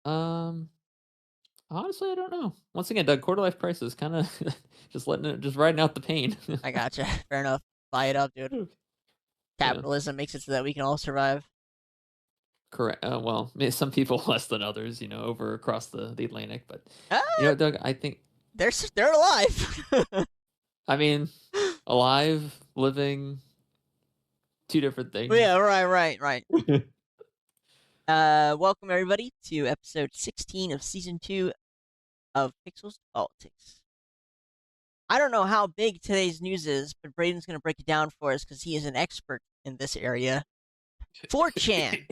Um, Honestly, I don't know. Once again, Doug, quarter life crisis, kind of just riding out the pain. I gotcha. Fair enough. Buy it up, dude. Yeah, Capitalism makes it so that we can all survive. correct. Well, some people less than others, over across the Atlantic. But Ah, Doug, they're alive. I mean, alive, living, two different Yeah, things. right. Welcome everybody to episode 16 of season 2 of Pixels to Politics. I don't know how big today's news is, but Braden's going to break it down for us because he is an expert in this area. 4chan,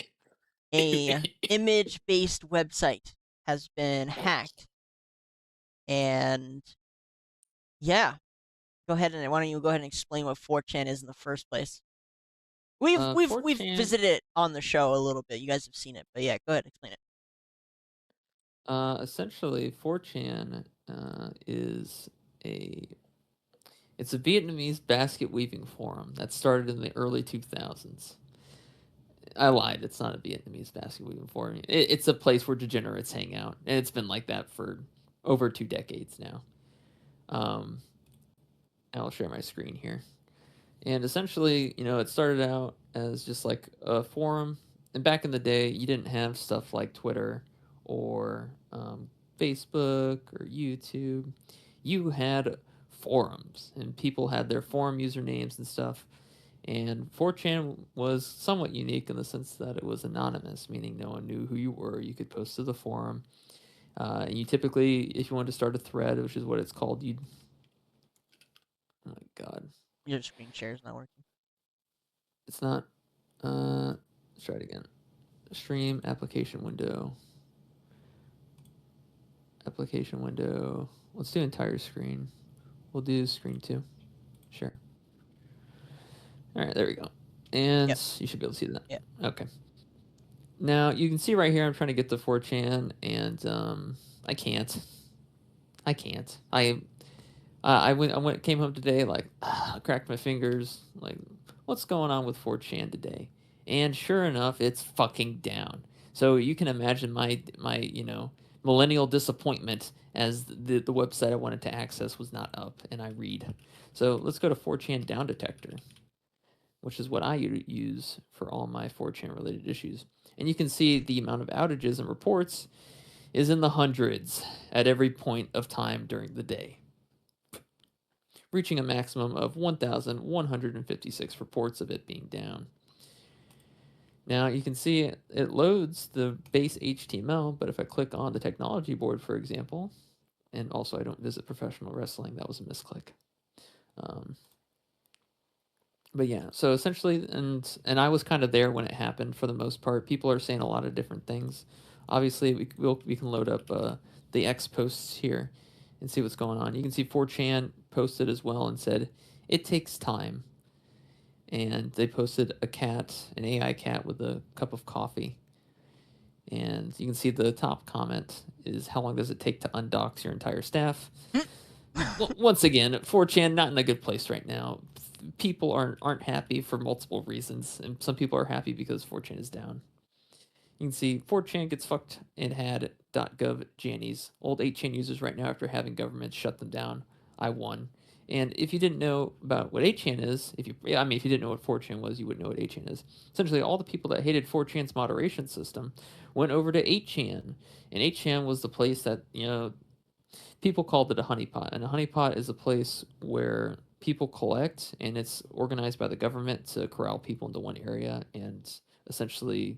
a image-based website, has been hacked, and yeah, go ahead and why don't you go ahead and explain what 4chan is in the first place? We've 4chan. visited it on the show a little bit. You guys have seen it, but yeah, go ahead explain it. Essentially, 4chan is a it's a Vietnamese basket weaving forum that started in the early 2000s. I lied. It's not a Vietnamese basket weaving forum. It's a place where degenerates hang out, and it's been like that for over 2 decades now. Um, I'll share my screen here. And essentially, it started out as just like a forum. And back in the day, you didn't have stuff like Twitter or Facebook or YouTube. You had forums, and people had their forum usernames and stuff. And 4chan was somewhat unique in the sense that it was anonymous, meaning no one knew who you were. You could post to the forum. And you typically, if you wanted to start a thread, which is what it's called, you'd. Oh my God. Your screen share is not working. It's not. Let's try it again. Stream application window. Application window. Let's do entire screen. We'll do screen 2. Sure. All right, there we go. And Yep, you should be able to see that. yep. Okay. Now you can see right here. I'm trying to get to 4chan, and I can't. I can't. Came home today like cracked my fingers like what's going on with 4chan today, and sure enough, it's fucking down. So you can imagine my millennial disappointment as the website I wanted to access was not up, and I read. So let's go to 4chan down detector, which is what I use for all my 4chan related issues. And you can see the amount of outages and reports is in the hundreds at every point of time during the day, reaching a maximum of 1,156 reports of it being down. Now you can see it loads the base HTML, but if I click on the technology board, for example, and also I don't visit professional wrestling, that was a misclick. Um, but yeah, so essentially, and I was kind of there when it happened for the most part. People are saying a lot of different things. Obviously, we can load up the X posts here and see what's going on. You can see 4chan posted as well and said it takes time, and they posted a cat, an AI cat with a cup of coffee. And you can see the top comment is how long does it take to undox your entire staff? Well, once again, 4chan not in a good place right now. People aren't happy for multiple reasons, and some people are happy because 4chan is down. You can see 4chan gets fucked and had .gov jannies. Old 8chan users right now after having governments shut them down. I won. And if you didn't know about what 8chan is, if you didn't know what 4chan was, you wouldn't know what 8chan is. Essentially, all the people that hated 4chan's moderation system went over to 8chan, and 8chan was the place that people called it a honeypot, and a honeypot is a place where people collect, and it's organized by the government to corral people into one area and essentially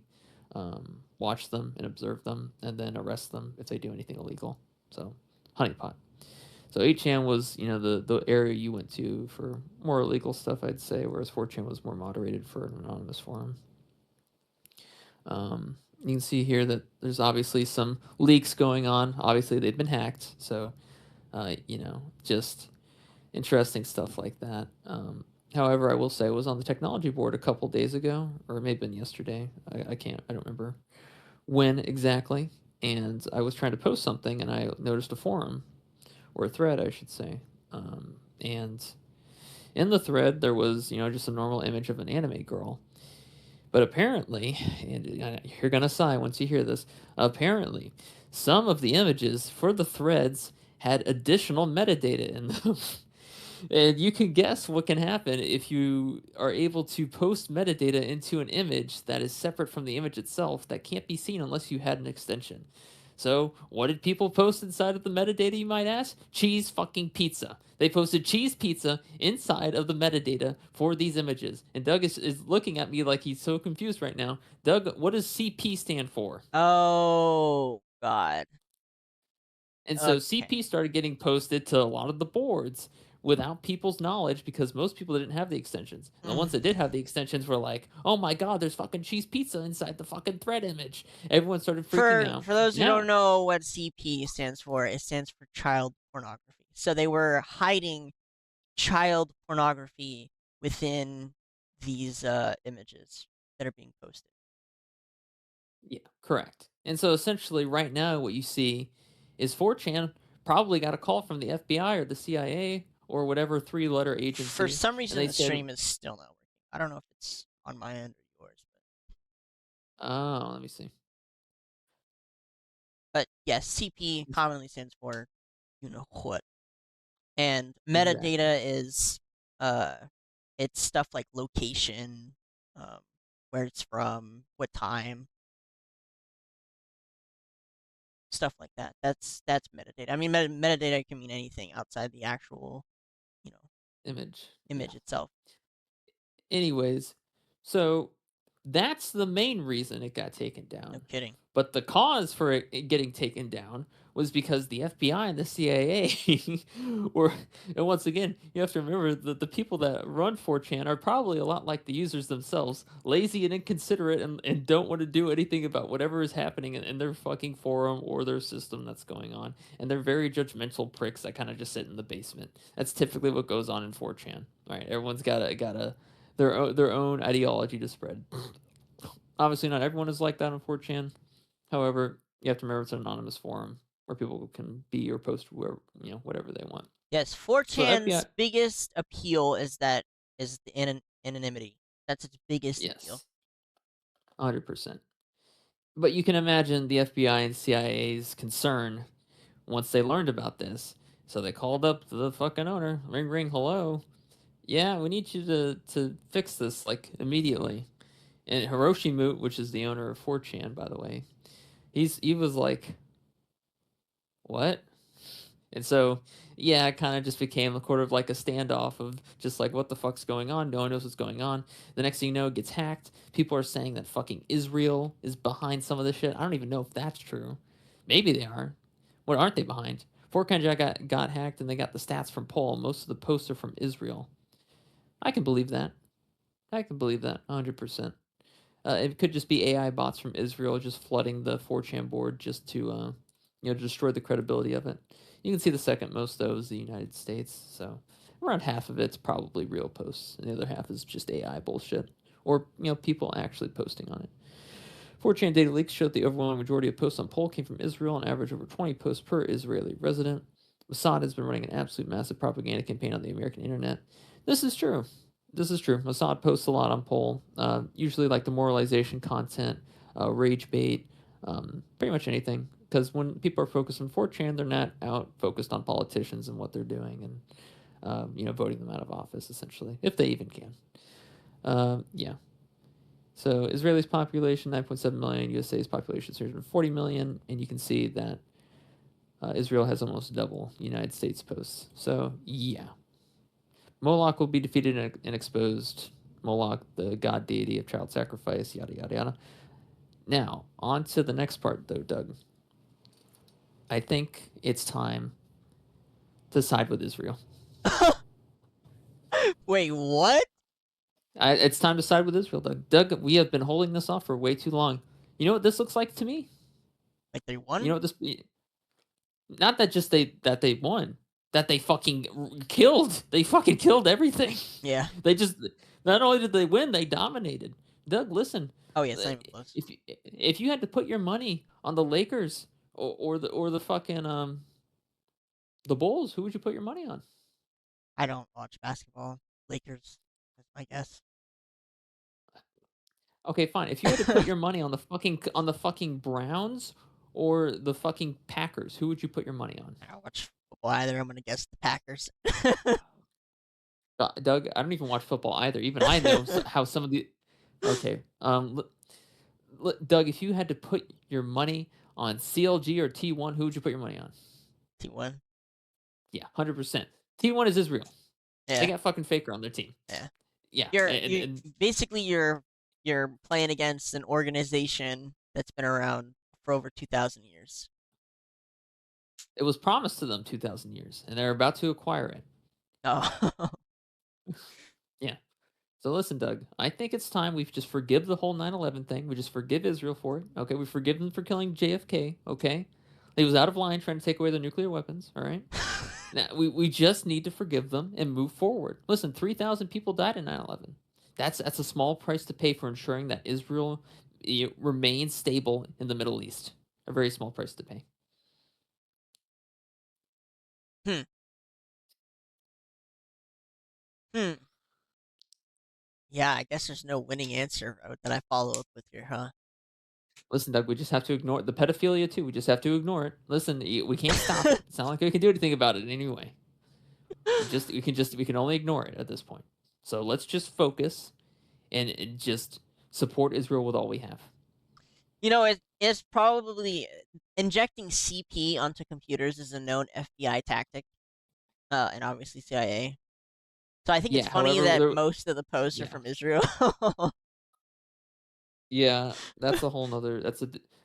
watch them and observe them, and then arrest them if they do anything illegal. So, honeypot. So 8chan was, the area you went to for more illegal stuff, I'd say, whereas 4chan was more moderated for an anonymous forum. You can see here that there's obviously some leaks going on. Obviously, they've been hacked, so just interesting stuff like that. However, I will say I was on the technology board a couple days ago, or it may have been yesterday. I don't remember when exactly. And I was trying to post something, and I noticed a forum or a thread, I should say. And in the thread, there was just a normal image of an anime girl. But apparently, and you're gonna sigh once you hear this. Apparently, some of the images for the threads had additional metadata in them. And you can guess what can happen if you are able to post metadata into an image that is separate from the image itself that can't be seen unless you had an extension. So, what did people post inside of the metadata, you might ask? Cheese fucking pizza. They posted cheese pizza inside of the metadata for these images. And Doug is looking at me like he's so confused right now. Doug, what does CP stand for? Oh God. And so Okay. CP started getting posted to a lot of the boards without people's knowledge because most people didn't have the extensions. And the ones that did have the extensions were like, "Oh my god, there's fucking cheese pizza inside the fucking thread image." Everyone started freaking For out. those who don't Now, know what CP stands for, it stands for child pornography. So they were hiding child pornography within these images that are being posted. yeah, correct. And so essentially right now what you see is 4chan probably got a call from the FBI or the CIA or whatever three-letter For agency, some and reason, they the said, stream is still not working. I don't know if it's on my end or yours, "Oh, let me see." but yes, CP commonly stands for you know what, and Exactly. metadata is uh, it's stuff like location, um, where it's from, what time, stuff like that. That's metadata. I mean, metadata can mean anything outside the actual, you know, Image. Yeah. image itself. Anyways, so that's the main reason it got taken No down. kidding. But the cause for it getting taken down was because the FBI and the CIA were, and once again, you have to remember that the people that run 4chan are probably a lot like the users themselves, lazy and inconsiderate and don't want to do anything about whatever is happening in their fucking forum or their system that's going on. And they're very judgmental pricks that kind of just sit in the basement. That's typically what goes on in 4chan. Right? Everyone's got their own ideology to spread. Obviously, not everyone is like that on 4chan. However, you have to remember it's an anonymous forum where people can be or post where whatever they want. Yes, So FBI, 4chan's biggest appeal is the anonymity. That's its biggest appeal. yes, 100%. But you can imagine the FBI and CIA's concern once they learned about this. So they called up the fucking owner. Ring ring, hello. Yeah, we need you to fix this like immediately. And Hiroshi Moot, which is the owner of 4chan, by the way, he was like, "What?" And so, yeah, it kind of just became a quarter of like a standoff of just like, what the fuck's going on? No one knows what's going on. The next thing you know, it gets hacked. People are saying that fucking Israel is behind some of this shit. I don't even know if that's true. Maybe they are. What aren't they behind? 4chan got hacked and they got the stats from Poll. Most of the posts are from Israel. I can believe that. I can believe that 100%. It could just be AI bots from Israel just flooding the 4chan board just to, destroy the credibility of it. You can see the second most though is the United States, so around half of it's probably real posts, and the other half is just AI bullshit or people actually posting on it. 4chan data leaks showed the overwhelming majority of posts on Poll came from Israel, on average over 20 posts per Israeli resident. Mossad has been running an absolute massive propaganda campaign on the American internet. This is true. This is true. Mossad posts a lot on Poll, usually like demoralization content, rage bait, pretty much anything. Because when people are focused on 4chan, they're not out focused on politicians and what they're doing and voting them out of office essentially, if they even can. Yeah. So Israel's population 9.7 million, USA's population is 340 million, and you can see that Israel has almost double United States posts. So yeah, Moloch will be defeated and exposed. Moloch, the god deity of child sacrifice, yada yada yada. Now on to the next part, though, Doug. I think it's time to side with Israel. Wait, what? It's time to side with Israel, Doug. Doug, we have been holding this off for way too long. You know what this looks like to me? Like they You know won? what this? Not that just they won, that they fucking killed. They fucking killed everything. Yeah. They just not only did they win, they dominated. Doug, listen, Oh yeah, it's not even close. if you had to put your money on the Lakers or the fucking the Bulls, who would you put your money on? I don't watch basketball. Lakers, that's my guess. Okay, fine. If you had to put your money on the fucking Browns or the fucking Packers, who would you put your money on? I don't watch football either. I'm gonna guess the Packers. Doug, I don't even watch football either. Even I know how some of the. Okay, Doug, if you had to put your money on CLG or T1, who would you put your money on? T1. Yeah, 100%. T1 is Israel. They Yeah, got fucking Faker on their team. yeah. Yeah, You basically you're playing against an organization that's been around for over 2,000 years. it was promised to them 2,000 years, and they're about to acquire it. Oh, Yeah. So listen, Doug, I think it's time we just forgive the whole 9/11 thing. We just forgive Israel for it. Okay, we forgive them for killing JFK. Okay, he was out of line trying to take away their nuclear weapons. All right, now we just need to forgive them and move forward. Listen, 3,000 people died in 9/11. That's a small price to pay for ensuring that Israel remains stable in the Middle East. A very small price to pay. hmm, hmm. Yeah, I guess there's no winning answer that I follow up with here, huh? Listen, Doug, we just have to ignore the pedophilia too. We just have to ignore it. Listen, we can't stop it. It's not like we can do anything about it anyway. We can only ignore it at this point. So let's just focus and just support Israel with all we have. It's probably injecting CP onto computers is a known FBI tactic, and obviously CIA. So I think it's Yeah. funny However, that most of the posts are yeah, from Israel. yeah, that's a whole nother.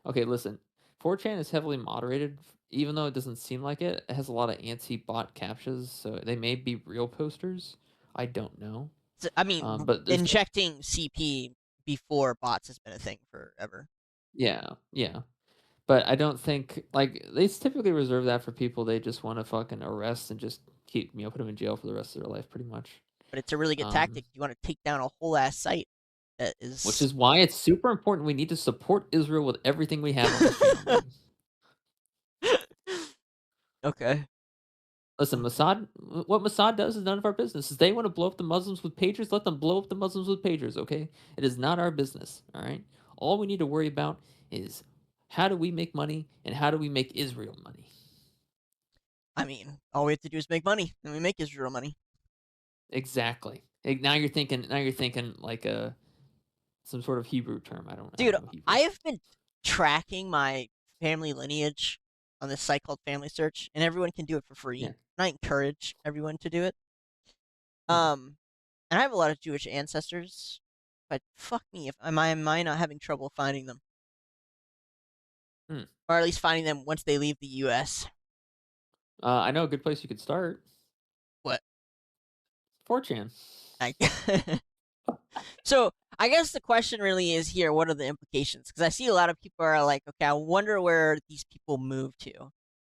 Okay. Listen, 4chan is heavily moderated, even though it doesn't seem like it. It has a lot of anti-bot captchas, so they may be real posters. I don't know. So, I mean, But there's injecting CP before bots has been a thing forever. yeah, yeah. But I don't think like they typically reserve that for people they just want to fucking arrest and just keep put them in jail for the rest of their life, pretty much. But it's a really good Um, tactic. You want to take down a whole ass site that which is. is why it's super important. We need to support Israel with everything we have on this channel, Doug. Okay. Listen, Mossad, what Mossad does is none of our business. If they want to blow up the Muslims with pagers, let them blow up the Muslims with pagers, okay? It is not our business, all right? All we need to worry about is how do we make money and how do we make Israel money? I mean, all we have to do is make money, and we make Israel money. Exactly. Now you're thinking like a some sort of Hebrew term. I Dude, don't know Hebrew. I have been tracking my family lineage on this site called Family Search, and everyone can do it for free. Yeah. And I encourage everyone to do it. Hmm. Um, and I have a lot of Jewish ancestors, but fuck me if am I not having trouble finding them, Hmm. or at least finding them once they leave the U.S. I know a good place you could start. What? 4chan. I So I guess the question really is here: what are the implications? Because I see a lot of people are like, okay, I wonder where these people move to.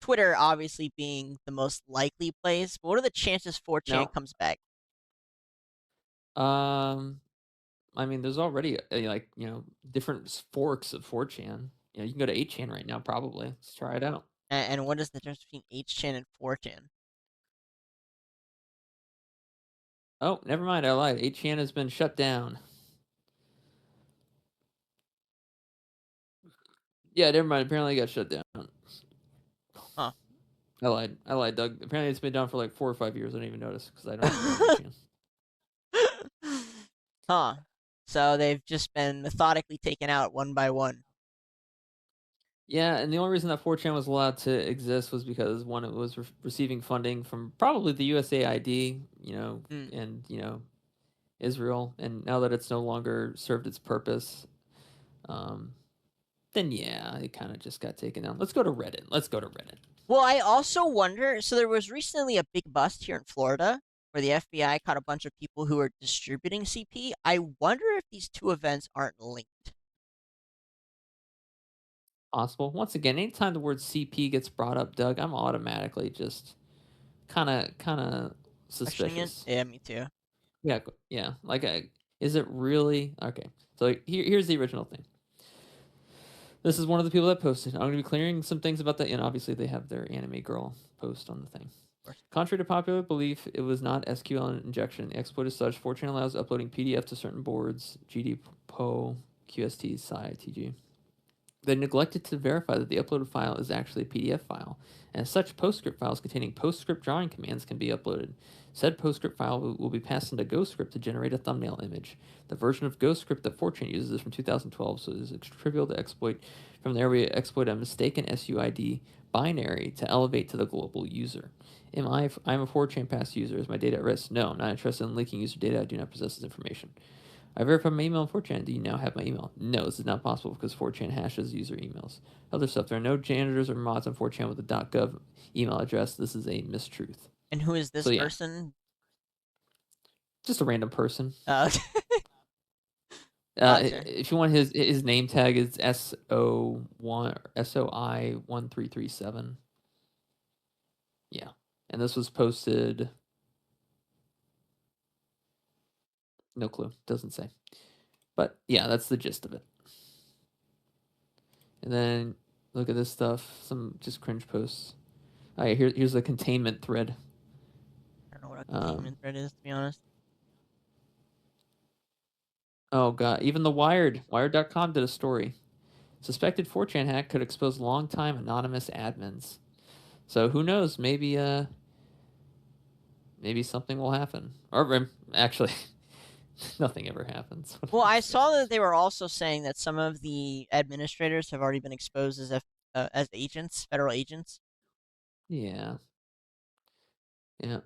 Twitter obviously being the most likely place, but what are the chances 4chan Now, comes back? um, I mean, there's already like different forks of 4chan. You can go to 8chan right now, probably. Let's try it out. And what is the difference between 8chan and 4chan? Oh, never mind. I lied. 8chan has been shut down. Yeah, never mind. Apparently, it got shut down. Huh. I lied. I lied, Doug. Apparently, it's been down for like 4 or 5 years. I didn't even notice because I don't even go on 8chan. Huh. So they've just been methodically taken out one by one. Yeah, and the only reason that 4chan was allowed to exist was because one, it was receiving funding from probably the USAID, Hmm. and Israel, and now that it's no longer served its purpose, um, then yeah, it kind of just got taken down. Let's go to Reddit. Let's go to Reddit. Well, I also wonder. So there was recently a big bust here in Florida where the FBI caught a bunch of people who were distributing CP. I wonder if these two events aren't linked. Possible. Once again, anytime the word CP gets brought up, Doug, I'm automatically just kind of Questioning it? suspicious. Yeah, me too. Yeah, yeah. Like, is it really okay? So here's the original thing. This is one of the people that posted. I'm going to be clearing some things about that, and obviously they have their anime girl post on the thing. Of course. Contrary to popular belief, it was not SQL injection. The exploit is such. 4chan allows uploading PDF to certain boards. GDPO QST Psi TG. They neglected to verify that the uploaded file is actually a PDF file, and as such, PostScript files containing PostScript drawing commands can be uploaded. Said PostScript file will be passed into GhostScript to generate a thumbnail image. The version of GhostScript that 4chan uses is from 2012, so it is trivial to exploit. From there, we exploit a mistaken SUID binary to elevate to the global user. I'm a 4chan past user. Is my data at risk? No, I'm not interested in leaking user data. I do not possess this information. I verified my email on 4chan. Do you now have my email? No, this is not possible because 4chan hashes user emails. Other stuff. There are no janitors or mods on 4chan with a .gov email address. This is a mistruth. And who is this person? Just a random person. Okay. Gotcha. If you want his name tag is SOI1337. Yeah. And this was posted. No clue. Doesn't say. But yeah, that's the gist of it. And then look at this stuff. Some just cringe posts. All right, here's a containment thread. I don't know what a containment thread is, to be honest. Oh god, even the Wired.com did a story. Suspected 4chan hack could expose longtime anonymous admins. So who knows? Maybe something will happen. Or actually, nothing ever happens. Well, I saw that they were also saying that some of the administrators have already been exposed as agents, federal agents. Yeah. Yeah.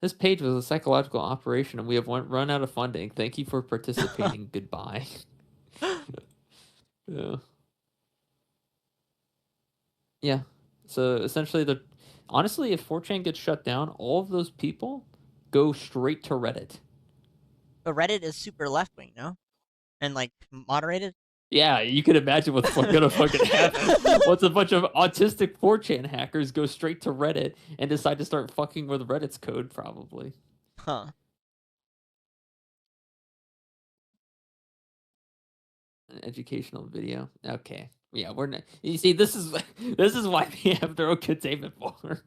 This page was a psychological operation, and we have run out of funding. Thank you for participating. Goodbye. Yeah. Yeah. So essentially, honestly, if 4chan gets shut down, all of those people go straight to Reddit. But Reddit is super left wing, no? And like moderated. Yeah, you can imagine what's gonna fucking happen. Once a bunch of autistic 4chan hackers go straight to Reddit and decide to start fucking with Reddit's code, probably. Huh. An educational video. Okay. Yeah, we're not. You see, this is why they have their own containment board.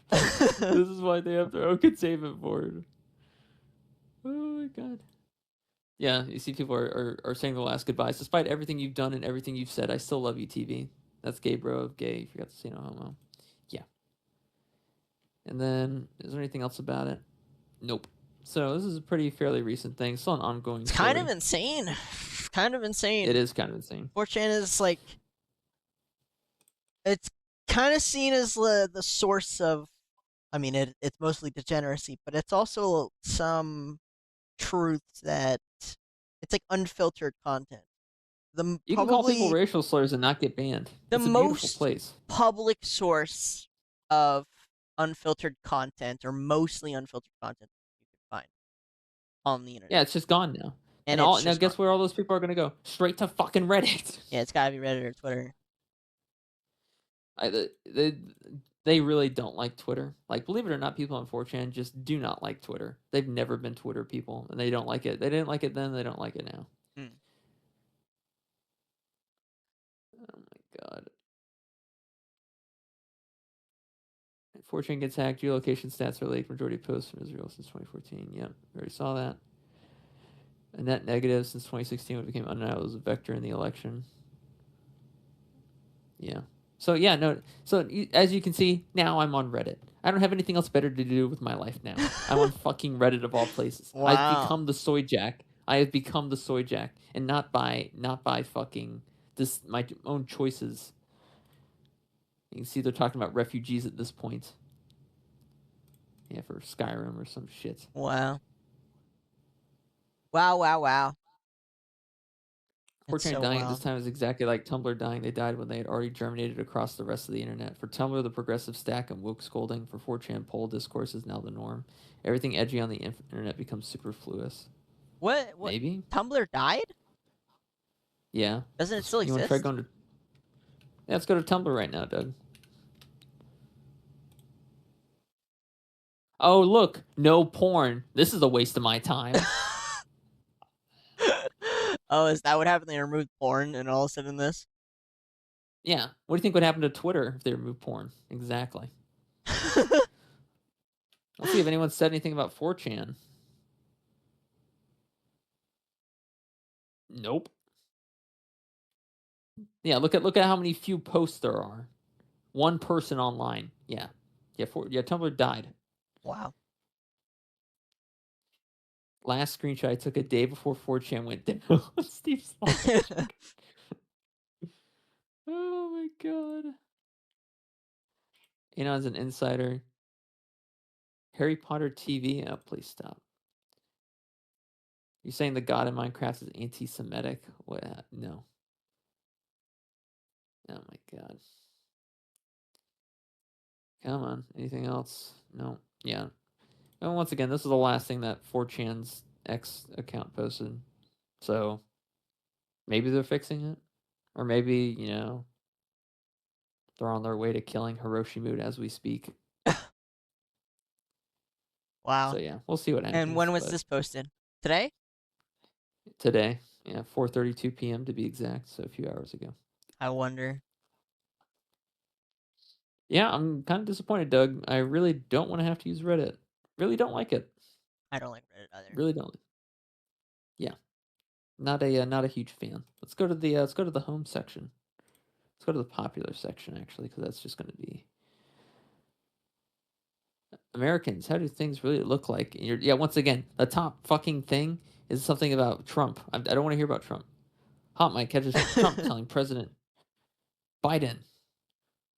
This is why they have their own containment board. Oh my god. Yeah, you see people are saying the last goodbyes. Despite everything you've done and everything you've said, I still love you, TV. That's gay, bro. Gay. You forgot to say no homo. Yeah. And then, is there anything else about it? Nope. So this is a fairly recent thing. Still an ongoing It's story. kind of insane. Kind of insane. It is kind of insane. 4chan is like, it's kind of seen as the source of, I mean, it's mostly degeneracy, but it's also some truths that it's like unfiltered content. You can call people racial slurs and not get banned. It's a beautiful place. Public source of unfiltered content, or mostly unfiltered content, you can find on the internet. Yeah, it's just gone now. And now guess where all those people are going to go? Straight to fucking Reddit. Yeah, it's got to be Reddit or Twitter. They really don't like Twitter. Like, believe it or not, people on 4chan just do not like Twitter. They've never been Twitter people, and they don't like it. They didn't like it then, they don't like it now. Oh my god. 4chan gets hacked. Geolocation stats are leaked. Majority of posts from Israel since 2014. Yep, we already saw that. A net negative since 2016 when it became undeniable as a vector in the election. Yeah. So yeah, no. So as you can see, now I'm on Reddit. I don't have anything else better to do with my life now. I'm on fucking Reddit of all places. Wow. I've become the soy jack. I have become the soy jack, and not by fucking my own choices. You can see they're talking about refugees at this point. Yeah, for Skyrim or some shit. Wow. Wow. 4chan dying at this time is exactly like Tumblr dying. They died when they had already germinated across the rest of the internet. For Tumblr, the progressive stack and woke scolding. For 4chan, poll discourse is now the norm. Everything edgy on the internet becomes superfluous. What? Maybe? Tumblr died? Yeah. Doesn't it still exist? You want to try going to... Yeah, let's go to Tumblr right now, Doug. Oh, look. No porn. This is a waste of my time. Oh, is that what happened? They removed porn and all of a sudden this? Yeah. What do you think would happen to Twitter if they removed porn? Exactly. Let's see if anyone said anything about 4chan. Nope. Yeah, look at how many few posts there are. One person online. Yeah. Yeah, Tumblr died. Wow. Last screenshot I took a day before 4chan went down. Steve's logic. Oh my god. Anon's an insider. Harry Potter TV? Oh, please stop. You're saying the god in Minecraft is anti-Semitic? What? No. Oh my god. Come on. Anything else? No. Yeah. And once again, this is the last thing that 4chan's X account posted. So maybe they're fixing it. Or maybe, they're on their way to killing Hiroshima as we speak. Wow. So yeah, we'll see what happens. And when was but this posted? Today? Today. Yeah, 4:32 p.m. to be exact, so a few hours ago. I wonder. Yeah, I'm kind of disappointed, Doug. I really don't want to have to use Reddit. Really don't like it. I don't like Reddit either. Really don't. Yeah, not a huge fan. Let's go to the home section. Let's go to the popular section actually, because that's just going to be Americans. How do things really look like? And yeah, once again, the top fucking thing is something about Trump. I don't want to hear about Trump. Hot Mike catches Trump telling President Biden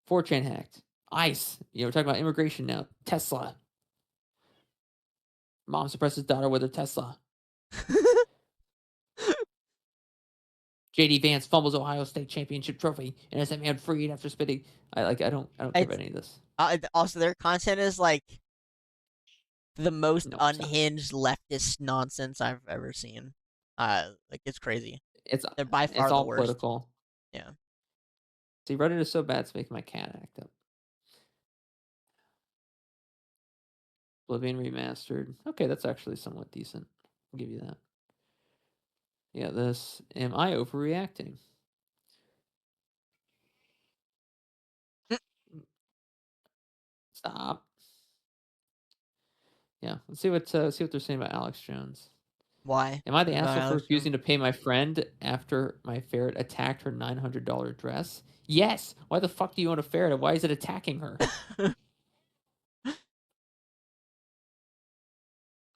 4chan hacked. ICE. We're talking about immigration now. Tesla. Mom suppresses daughter with her Tesla. JD Vance fumbles Ohio State championship trophy. Innocent man freed after spitting. I don't care about any of this. Also, their content is like the most No, unhinged leftist nonsense I've ever seen. Like it's crazy. They're by far it's the all worst. political. Yeah. See, Reddit is so bad it's making my cat act up. Oblivion remastered. Okay, that's actually somewhat decent. I'll give you that. Yeah, this. Am I overreacting? Stop. Yeah, let's see what they're saying about Alex Jones. Why? Am I the What about asshole for Alex refusing to pay my friend after my ferret attacked her $900 dress? Yes. Why the fuck do you own a ferret? Why is it attacking her?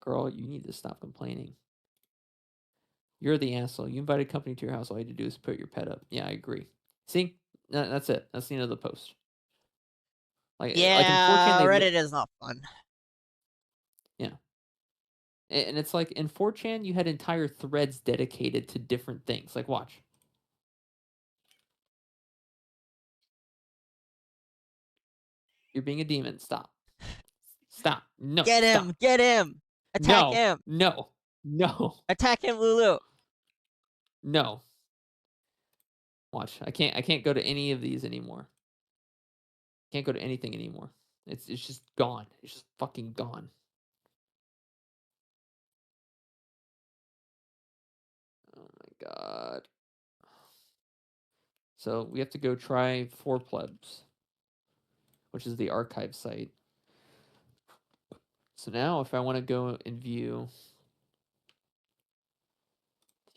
Girl, you need to stop complaining. You're the asshole. You invited company to your house. All you had to do is put your pet up. Yeah, I agree. See? That's it. That's the end of the post. Yeah, Reddit is not fun. Yeah. And it's like in 4chan, you had entire threads dedicated to different things. Like, watch. You're being a demon. Stop. Stop. No. Get him! Stop. Get him! Attack him! No. No. Attack him, Lulu! No. Watch. I can't go to any of these anymore. Can't go to anything anymore. It's just gone. It's just fucking gone. Oh my god. So we have to go try 4plebs, which is the archive site. So now if I want to go and view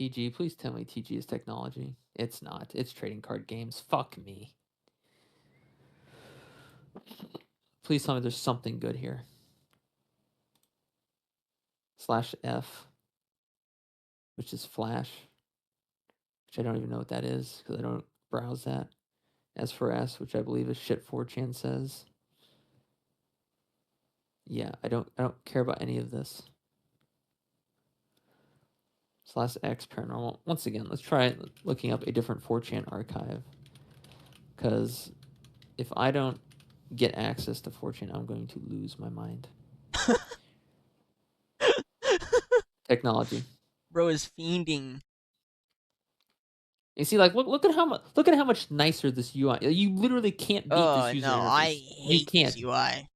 TG, please tell me TG is technology. It's not. It's trading card games. Fuck me. Please tell me there's something good here. /F, which is Flash, which I don't even know what that is because I don't browse that. As for S, which I believe is shit 4chan says. Yeah, I don't care about any of this. /X paranormal. Once again, let's try looking up a different 4chan archive. Because if I don't get access to 4chan, I'm going to lose my mind. Technology. Bro is fiending. You see, like, look at how much nicer this UI. You literally can't beat this user interface. I hate this UI.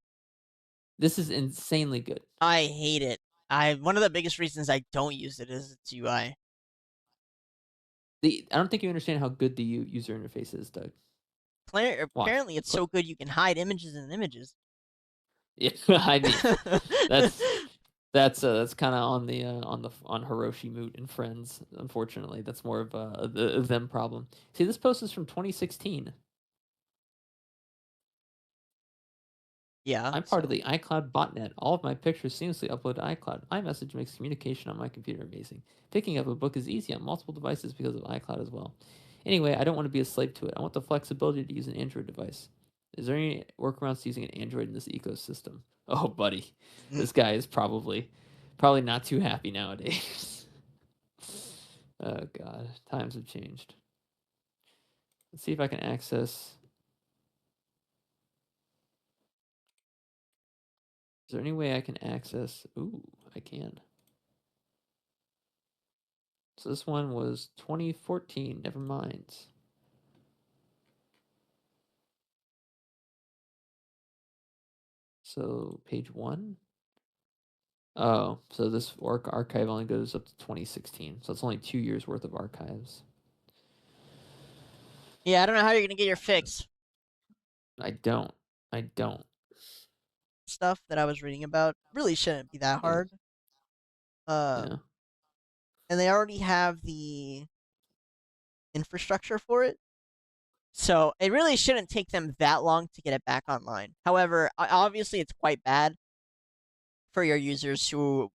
This is insanely good. I hate it. One of the biggest reasons I don't use it is its UI. I don't think you understand how good the user interface is, Doug. Apparently, it's so good you can hide images in images. Yeah, I mean, That's kind of on Hiroshi Moot and Friends. Unfortunately, that's more of a them problem. See, this post is from 2016. Yeah, I'm part of so the iCloud botnet. All of my pictures seamlessly upload to iCloud. iMessage makes communication on my computer amazing. Picking up a book is easy on multiple devices because of iCloud as well. Anyway, I don't want to be a slave to it. I want the flexibility to use an Android device. Is there any workarounds to using an Android in this ecosystem? Oh, buddy, this guy is probably not too happy nowadays. Oh God, times have changed. Let's see if I can access. Is there any way I can access? Ooh, I can. So this one was 2014. Never mind. So page 1. Oh, so this archive only goes up to 2016. So it's only 2 years worth of archives. yeah, I don't know how you're gonna get your fix. I don't. Stuff that I was reading about really shouldn't be that Yeah. hard. Um, Yeah. and they already have the infrastructure for it. So it really shouldn't take them that long to get it back online. However, obviously it's quite bad for your users who,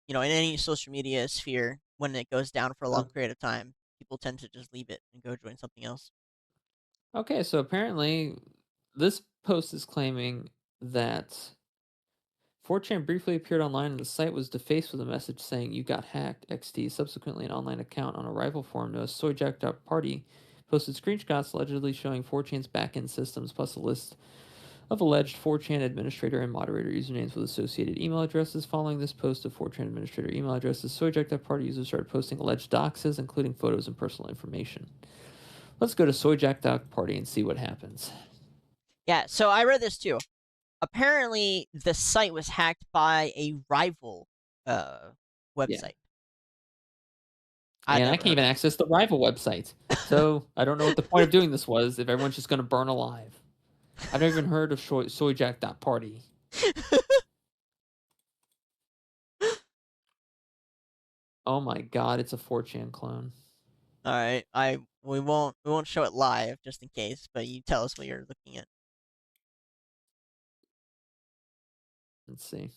in any social media sphere, when it goes down for a long period of time, people tend to just leave it and go join something else. Okay, so apparently this post is claiming that 4chan briefly appeared online and the site was defaced with a message saying you got hacked XT. Subsequently, an online account on a rival forum known as soyjack.party posted screenshots allegedly showing 4chan's backend systems plus a list of alleged 4chan administrator and moderator usernames with associated email addresses. Following this post of 4chan administrator email addresses, soyjack.party users started posting alleged doxes, including photos and personal information. Let's go to soyjack.party and see what happens. Yeah, so I read this too. Apparently, the site was hacked by a rival Yeah. website. And I never can't heard even of access the rival website. So I don't know what the point of doing this was if everyone's just going to burn alive. I've never even heard of soyjack.party. Oh my god, it's a 4chan clone. All right, we won't show it live just in case, but you tell us what you're looking at. Let's see.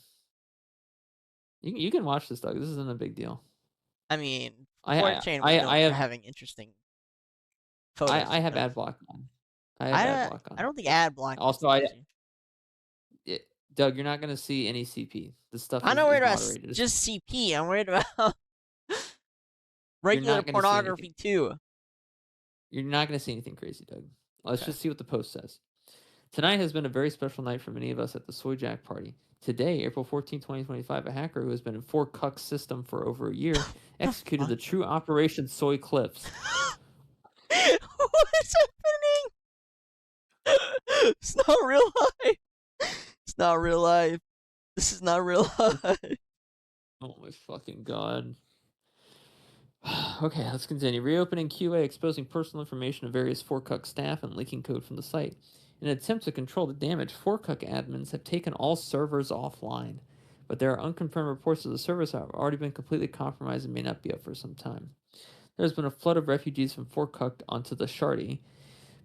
You can watch this, Doug. This isn't a big deal. I mean, I 4chan I was I known for have having interesting photos I and have stuff. ad block on. I have ad I block I on. don't think ad blocking Also, I stops you. Doug, you're not going to see any CP. This stuff I'm not is worried about moderated. just CP. I'm worried about You're regular not going to see anything. pornography too. You're not going to see anything crazy, Doug. Let's Okay. just see what the post says. Tonight has been a very special night for many of us at the Soy Jack party. Today, April 14, 2025, a hacker who has been in 4Cuck's system for over a year The executed fuck? the true Operation Soy Clips. What's happening? It's not real life. It's not real life. This is not real life. Oh my fucking god. Okay, let's continue. Reopening QA, exposing personal information of various 4Cuck staff and leaking code from the site. In an attempt to control the damage, 4Cuck admins have taken all servers offline, but there are unconfirmed reports that the servers have already been completely compromised and may not be up for some time. There has been a flood of refugees from 4Cuck onto the Shardy,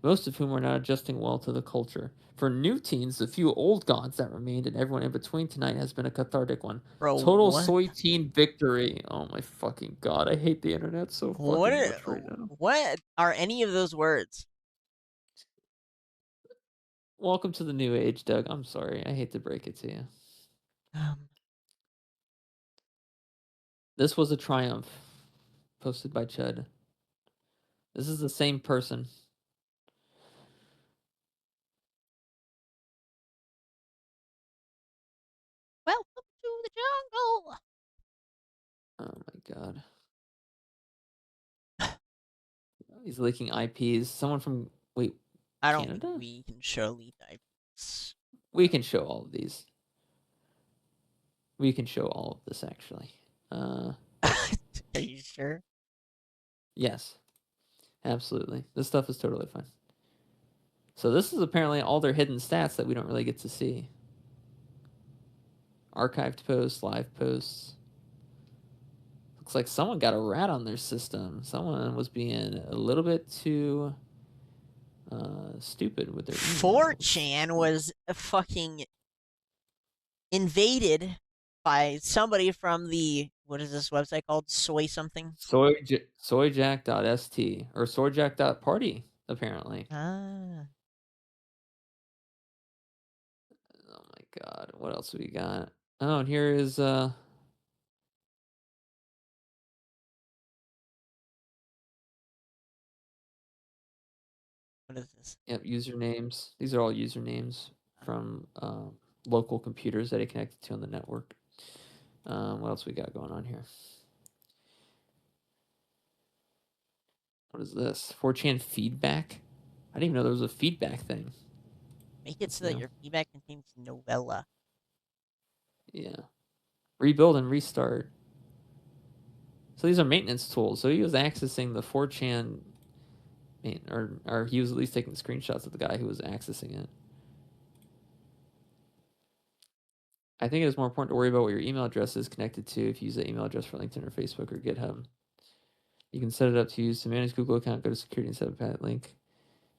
most of whom are not adjusting well to the culture. For new teens, the few old gods that remained and everyone in between tonight has been a cathartic one. Bro, Total what? soy teen victory. Oh my fucking god, I hate the internet so What? fucking much right now. What are any of those words? Welcome to the new age, Doug. I'm sorry. I hate to break it to you. Um, This was a triumph. Posted by Chud. This is the same person. Welcome to the jungle. Oh my god. He's leaking IPs. Someone from wait, I don't think Canada? we can show lead types. We can show all of these. We can show all of this actually. Are you sure? Yes. Absolutely. This stuff is totally fine. So this is apparently all their hidden stats that we don't really get to see. archived posts, live posts. Looks like someone got a rat on their system. Someone was being a little bit too stupid with their emails. 4chan was fucking invaded by somebody from the, what is this website called? Soy something? Soyjack.st or soyjack.party, apparently. Ah. Oh my god, what else we got? Oh, and here is What is this? yep, usernames. These are all usernames from local computers that he connected to on the network. What else we got going on here? What is this? 4chan feedback? I didn't even know there was a feedback thing. Make it That's so that new. your feedback contains novella. Yeah. Rebuild and restart. So these are maintenance tools. So he was accessing the 4chan, or he was at least taking screenshots of the guy who was accessing it. I think it is more important to worry about what your email address is connected to if you use that email address for LinkedIn or Facebook or GitHub. You can set it up to use to manage Google account. Go to security and set up that link.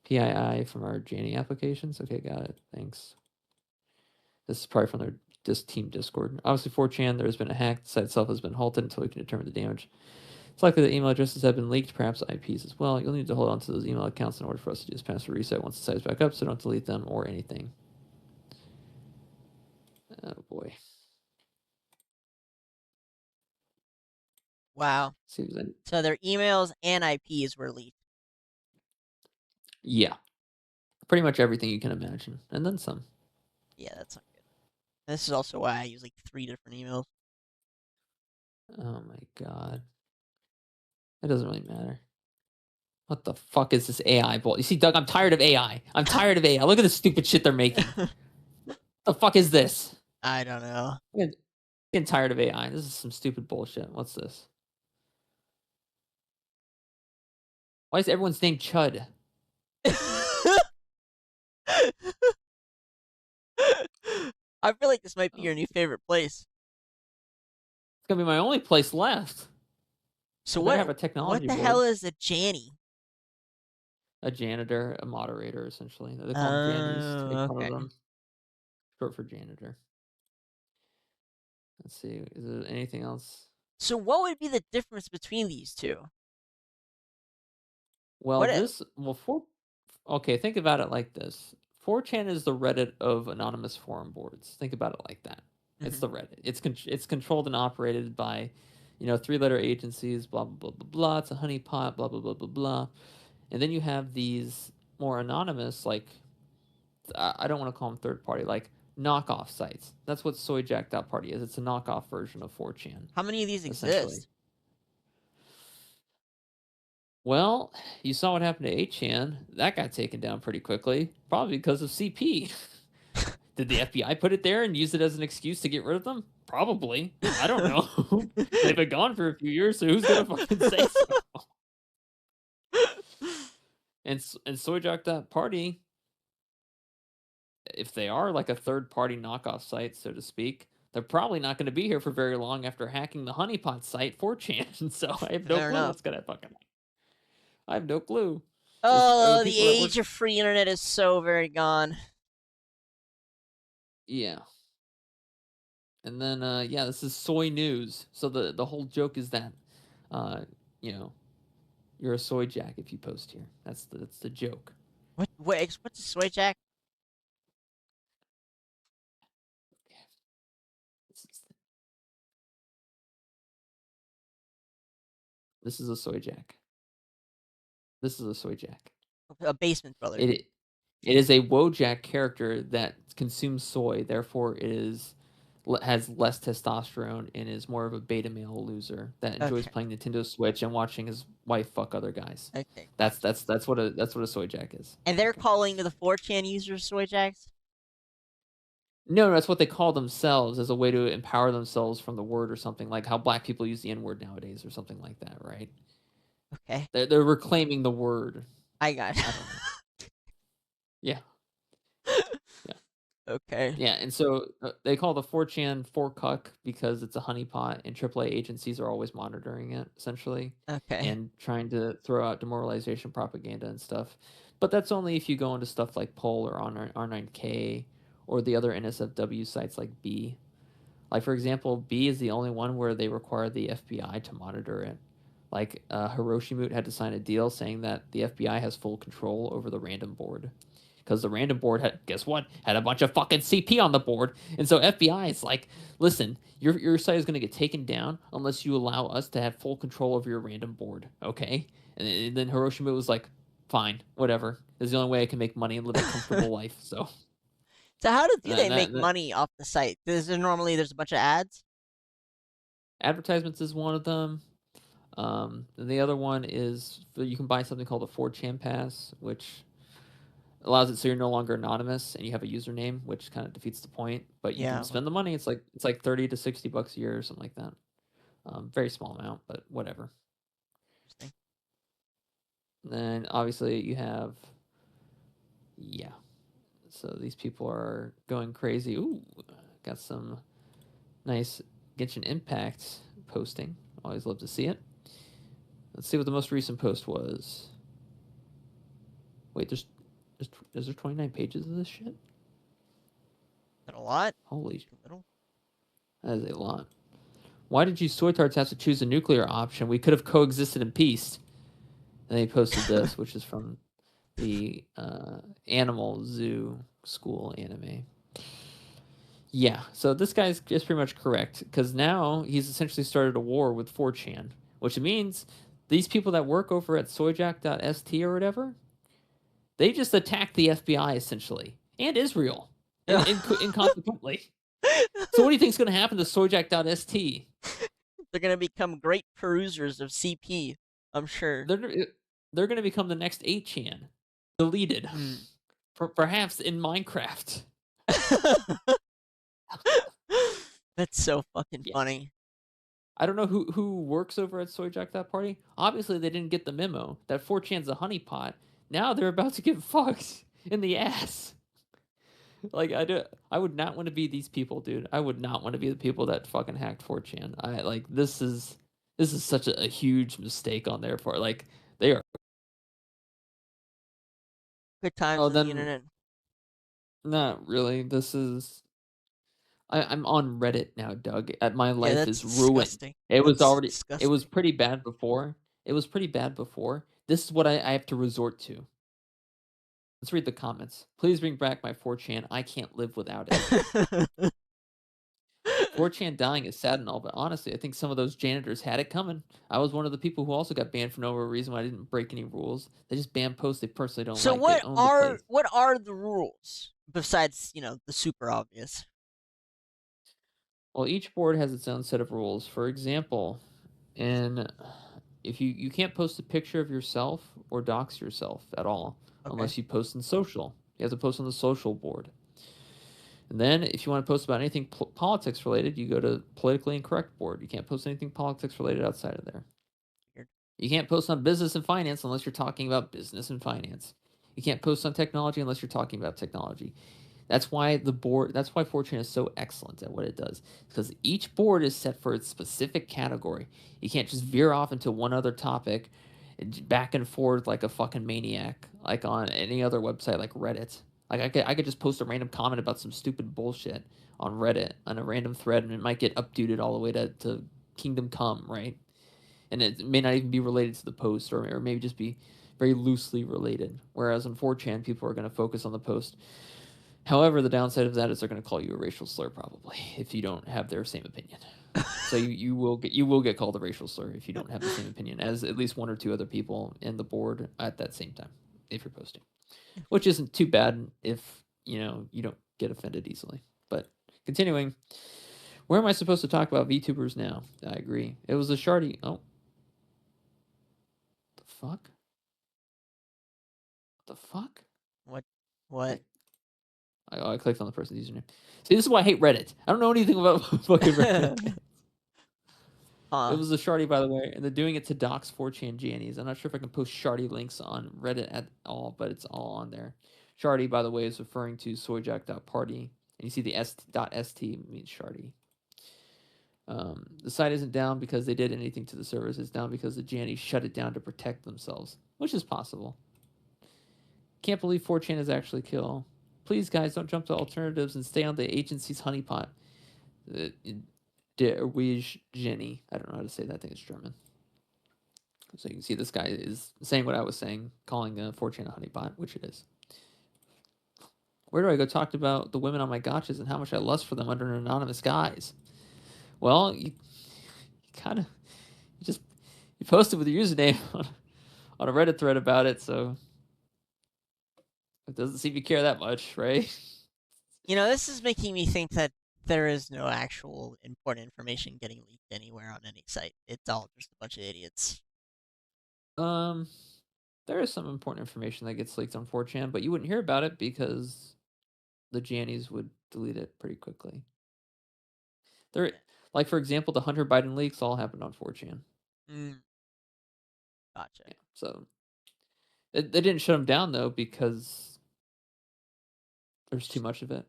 PII from our Janny applications. Okay, got it. Thanks. This is probably from their team Discord. Obviously, 4chan, there has been a hack. The site itself has been halted until we can determine the damage. It's likely that email addresses have been leaked, perhaps IPs as well. You'll need to hold on to those email accounts in order for us to do this password reset once the site is back up, so don't delete them or anything. Oh boy. Wow. See if there's any... So their emails and IPs were leaked. Yeah. Pretty much everything you can imagine, and then some. Yeah, that's not good. This is also why I use like 3 different emails. Oh my god. It doesn't really matter. What the fuck is this AI bull? You see, Doug, I'm tired of AI. I'm tired of AI. Look at the stupid shit they're making. The fuck is this? I don't know. I'm getting tired of AI. This is some stupid bullshit. What's this? Why is everyone's name Chud? I feel like this might be Oh, your new favorite place. it's gonna be my only place left. So I better what have a what technology the hell board. is a Janny? A janitor, a moderator, essentially. They call them Jannies to make Oh, fun of okay. them. Short for janitor. Let's see. Is there anything else? So what would be the difference between these two? Well, What? okay, think about it like this. 4chan is the Reddit of anonymous forum boards. Think about it like that. It's Mhm. the Reddit. It's controlled and operated by, 3-letter agencies. Blah blah blah blah blah. It's a honeypot. Blah blah blah blah blah. And then you have these more anonymous, like I don't want to call them third party, like knockoff sites. That's what soyjack.party is. It's a knockoff version of 4chan, How many of these essentially. exist? Well, you saw what happened to 8chan. That got taken down pretty quickly, probably because of CP. Did the FBI put it there and use it as an excuse to get rid of them? Probably. I don't know. They've been gone for a few years, so who's gonna fucking say so? And soyjack.party, if they are like a third party knockoff site, so to speak, they're probably not going to be here for very long after hacking the honeypot site 4chan. So I have no Fair clue enough. what's going to fucking. I have no clue. Are the Oh, the people that work? age of free internet is so very gone. Yeah. And then yeah, this is soy news. So the whole joke is that uh, you know, you're a soy jack if you post here. That's the joke. What's a soy jack? This is, this is a soy jack. This is a soy jack. A basement brother. It it is a Wojak character that consumes soy, therefore it is has less testosterone and is more of a beta male loser that enjoys Okay. playing Nintendo Switch and watching his wife fuck other guys. Okay. That's Gotcha. that's what a soy jack is. And they're Okay. calling the 4chan users soy jacks. No, that's what they call themselves as a way to empower themselves from the word or something like how black people use the N word nowadays or something like that, right? Okay. They're reclaiming the word. I got it. I don't know. Yeah. Yeah. Okay. Yeah, and so, they call the 4chan 4cuck because it's a honeypot, and AAA agencies are always monitoring it, essentially, Okay. and trying to throw out demoralization propaganda and stuff. But that's only if you go into stuff like Poll or R9K or the other NSFW sites like B. Like, for example, B is the only one where they require the FBI to monitor it. Like, Hiroshimoot had to sign a deal saying that the FBI has full control over the random board because the random board had, guess what, had a bunch of fucking CP on the board, and so FBI is like, listen, your site is going to get taken down unless you allow us to have full control over your random board, okay? And then Hiroshima was like, fine, whatever. This is the only way I can make money and live a comfortable life. So So how do that, they make that, that money off the site? There's a bunch of ads. advertisements is one of them. And the other one is you can buy something called a 4chan pass, which allows it so you're no longer anonymous and you have a username, which kind of defeats the point. But you can Yeah. spend the money. It's like $30 to $60 a year or something like that. Very small amount, but whatever. Interesting. And then obviously you have, yeah. So these people are going crazy. Ooh, got some nice Genshin Impact posting. Always love to see it. Let's see what the most recent post was. Wait, is there 29 pages of this shit? Is that a lot? Holy, Too little. that is a lot. Why did you soytards have to choose a nuclear option? We could have coexisted in peace. And they posted this, which is from the Animal Zoo School anime. Yeah, so this guy's just pretty much correct because now he's essentially started a war with 4chan, which means these people that work over at soyjack.st or whatever, they just attacked the FBI essentially and Israel, inconsequently. So what do you think is going to happen to soyjack.st? They're gonna become great perusers of CP. I'm sure. They're they're going to become the next 8chan, deleted, Mm. perhaps in Minecraft. That's so fucking Yeah. funny. I don't know who works over at soyjack.party. Obviously, they didn't get the memo that 4chan's a honeypot. Now they're about to get fucked in the ass. Like I would not want to be these people, dude. I would not want to be the people that fucking hacked 4chan. I like this is such a huge mistake on their part. Like they are. Good times Oh, on the then internet. not really. This is. I'm on Reddit now, Doug. My Yeah, life that's is ruined. disgusting. It was That's already. It was disgusting. pretty bad before. It was pretty bad before. This is what I have to resort to. Let's read the comments. Please bring back my 4chan. I can't live without it. 4chan dying is sad and all, but honestly, I think some of those janitors had it coming. I was one of the people who also got banned for no reason when I didn't break any rules. They just ban posts they personally don't So like. They own the place. what are the rules besides the super obvious? Well, each board has its own set of rules. For example, in if you can't post a picture of yourself or dox yourself at all Okay. unless you post in social. You have to post on the social board. And then if you want to post about anything politics related, you go to politically incorrect board. You can't post anything politics related outside of there. Weird. You can't post on business and finance unless you're talking about business and finance. You can't post on technology unless you're talking about technology. That's why 4chan is so excellent at what it does. Because each board is set for its specific category. You can't just veer off into one other topic back and forth like a fucking maniac, like on any other website like Reddit. Like I could just post a random comment about some stupid bullshit on Reddit on a random thread and it might get updated all the way to Kingdom Come, right? And it may not even be related to the post or maybe just be very loosely related. Whereas on 4chan, people are going to focus on the post. However, the downside of that is they're going to call you a racial slur probably if you don't have their same opinion. So you will get called a racial slur if you don't have the same opinion as at least one or two other people in the board at that same time if you're posting, which isn't too bad if you don't get offended easily. But continuing, where am I supposed to talk about VTubers now? I agree. It was a shardy. Oh, the fuck? What the fuck? What? What? Wait. I clicked on the person's username. See, this is why I hate Reddit. I don't know anything about fucking Reddit. It Huh. was a shardy, by the way, and they're doing it to dox 4chan Jannies. I'm not sure if I can post shardy links on Reddit at all, but it's all on there. Shardy, by the way, is referring to soyjack.party. And you see the s.st means Shardy. The site isn't down because they did anything to the servers. It's down because the Jannies shut it down to protect themselves, which is possible. Can't believe 4chan is actually kill. Please, guys, don't jump to alternatives and stay on the agency's honeypot. Der Jenny. I don't know how to say that. I think it's German. So you can see this guy is saying what I was saying, calling 4chan a honeypot, which it is. Where do I go talk about the women on my gotchas and how much I lust for them under an anonymous guise? Well, you kind of you posted with your username on a Reddit thread about it, so it doesn't seem you care that much, right? This is making me think that there is no actual important information getting leaked anywhere on any site. It's all just a bunch of idiots. There is some important information that gets leaked on 4chan, but you wouldn't hear about it because the Jannies would delete it pretty quickly. Like, for example, the Hunter Biden leaks all happened on 4chan. Gotcha. Yeah, so they didn't shut them down though because there's too much of it.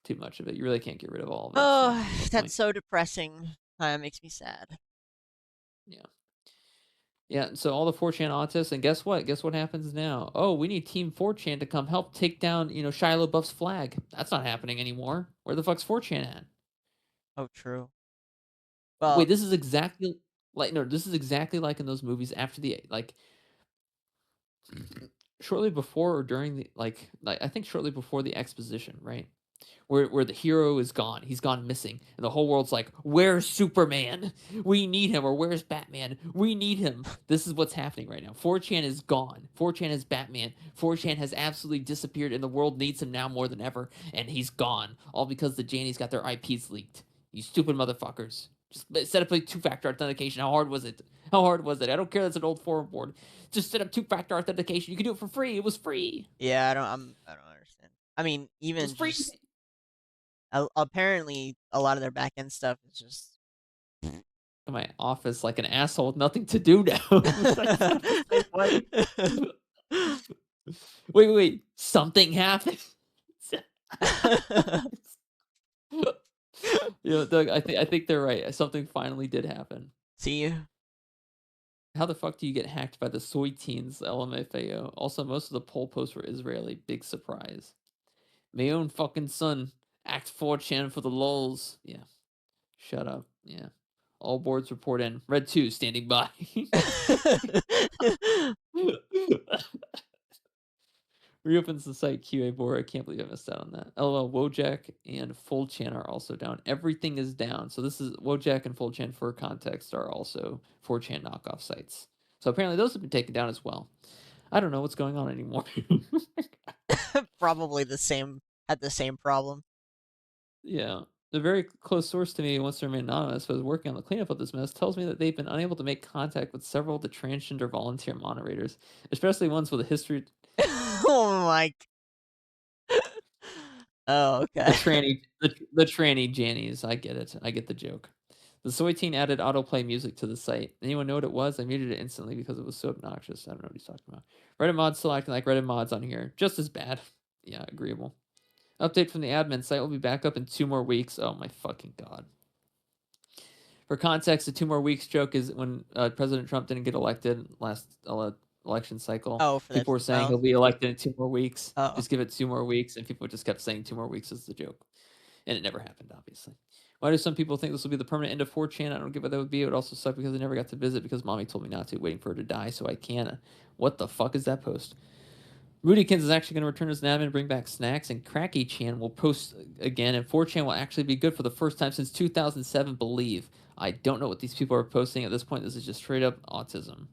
Too much of it. You really can't get rid of all of it. Oh, that's so depressing. It makes me sad. Yeah. Yeah, so all the 4chan autists, and guess what? Guess what happens now? Oh, we need Team 4chan to come help take down, Shia LaBeouf's flag. That's not happening anymore. Where the fuck's 4chan at? Oh, true. Well, wait, this is exactly like in those movies after the shortly before or during the I think shortly before the exposition, right? Where the hero is gone. He's gone missing. And the whole world's like, "Where's Superman? We need him." Or "Where's Batman? We need him." This is what's happening right now. 4chan is gone. 4chan is Batman. 4chan has absolutely disappeared and the world needs him now more than ever. And he's gone. All because the Jannies got their IPs leaked. You stupid motherfuckers. Just set up a two-factor authentication. How hard was it? How hard was it? I don't care that's an old forum board. Just set up two-factor authentication. You can do it for free. It was free. Yeah, I don't understand. I mean, even free. just apparently a lot of their back end stuff is just in my office like an asshole with nothing to do now. Wait. Something happened. Doug, I think they're right. Something finally did happen. See? How the fuck do you get hacked by the soy teens, LMFAO? Also, most of the poll posts were Israeli. Big surprise. My own fucking son. Act 4chan for the lulz. Yeah. Shut up. Yeah. All boards report in. Red 2 standing by. Reopens the site QA board. I can't believe I missed out on that. LOL, Wojak and FullChan are also down. Everything is down. So this is Wojak and FullChan, for context, are also 4chan knockoff sites. So apparently those have been taken down as well. I don't know what's going on anymore. Probably had the same problem. Yeah. A very close source to me, wants to remain anonymous, but is working on the cleanup of this mess, tells me that they've been unable to make contact with several of the transgender volunteer moderators, especially ones with a history. Oh my. Oh, okay. The tranny Jannies. I get it. I get the joke. The soy teen added autoplay music to the site. Anyone know what it was? I muted it instantly because it was so obnoxious. I don't know what he's talking about. Reddit mods still acting like Reddit mods on here. Just as bad. Yeah, agreeable. Update from the admin. Site will be back up in 2 more weeks. Oh my fucking god. For context, the 2 more weeks joke is when President Trump didn't get elected last election cycle. Oh, people were saying he'll be elected in 2 more weeks. Oh. Just give it 2 more weeks, and people just kept saying 2 more weeks is the joke. And it never happened, obviously. Why do some people think this will be the permanent end of 4chan? I don't get what that would be. It would also suck because I never got to visit because mommy told me not to, waiting for her to die, so I can't. What the fuck is that post? Rudykins is actually going to return as an admin and bring back snacks, and Cracky-chan will post again, and 4chan will actually be good for the first time since 2007, believe. I don't know what these people are posting at this point. This is just straight up autism.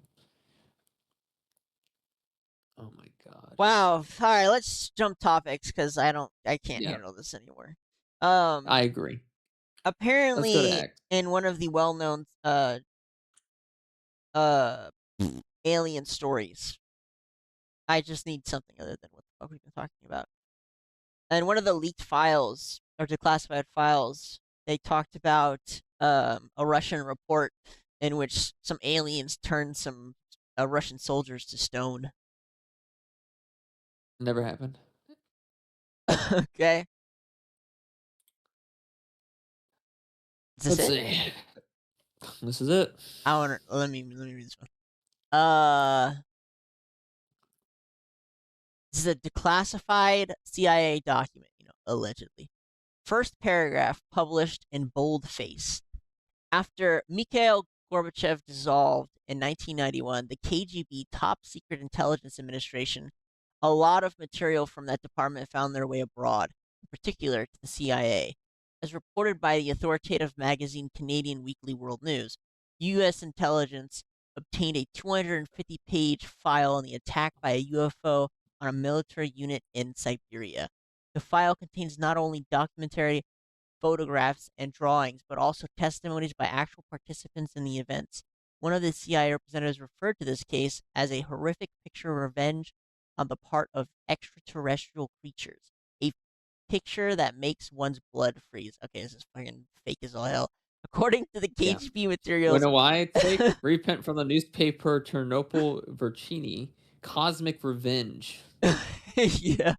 Oh my god. Wow. All right, let's jump topics because I can't handle this anymore. I agree. Apparently, in one of the well-known alien stories, I just need something other than what the fuck we've been talking about. And one of the leaked files or declassified files, they talked about a Russian report in which some aliens turned some Russian soldiers to stone. Never happened. Okay. Is this Let's it? see. This is it. I want to let me read this one. Uh, this is a declassified CIA document, allegedly. First paragraph published in boldface. After Mikhail Gorbachev dissolved in 1991, the KGB, Top Secret Intelligence Administration, a lot of material from that department found their way abroad, in particular to the CIA. As reported by the authoritative magazine Canadian Weekly World News, U.S. intelligence obtained a 250-page file on the attack by a UFO on a military unit in Siberia. The file contains not only documentary photographs and drawings, but also testimonies by actual participants in the events. One of the CIA representatives referred to this case as a horrific picture of revenge on the part of extraterrestrial creatures. A picture that makes one's blood freeze. Okay, this is fucking fake as all hell. According to the Yeah. KGB Wanna materials. know why it's fake? Reprint from the newspaper Ternopil Vercini, Cosmic Revenge. Yeah.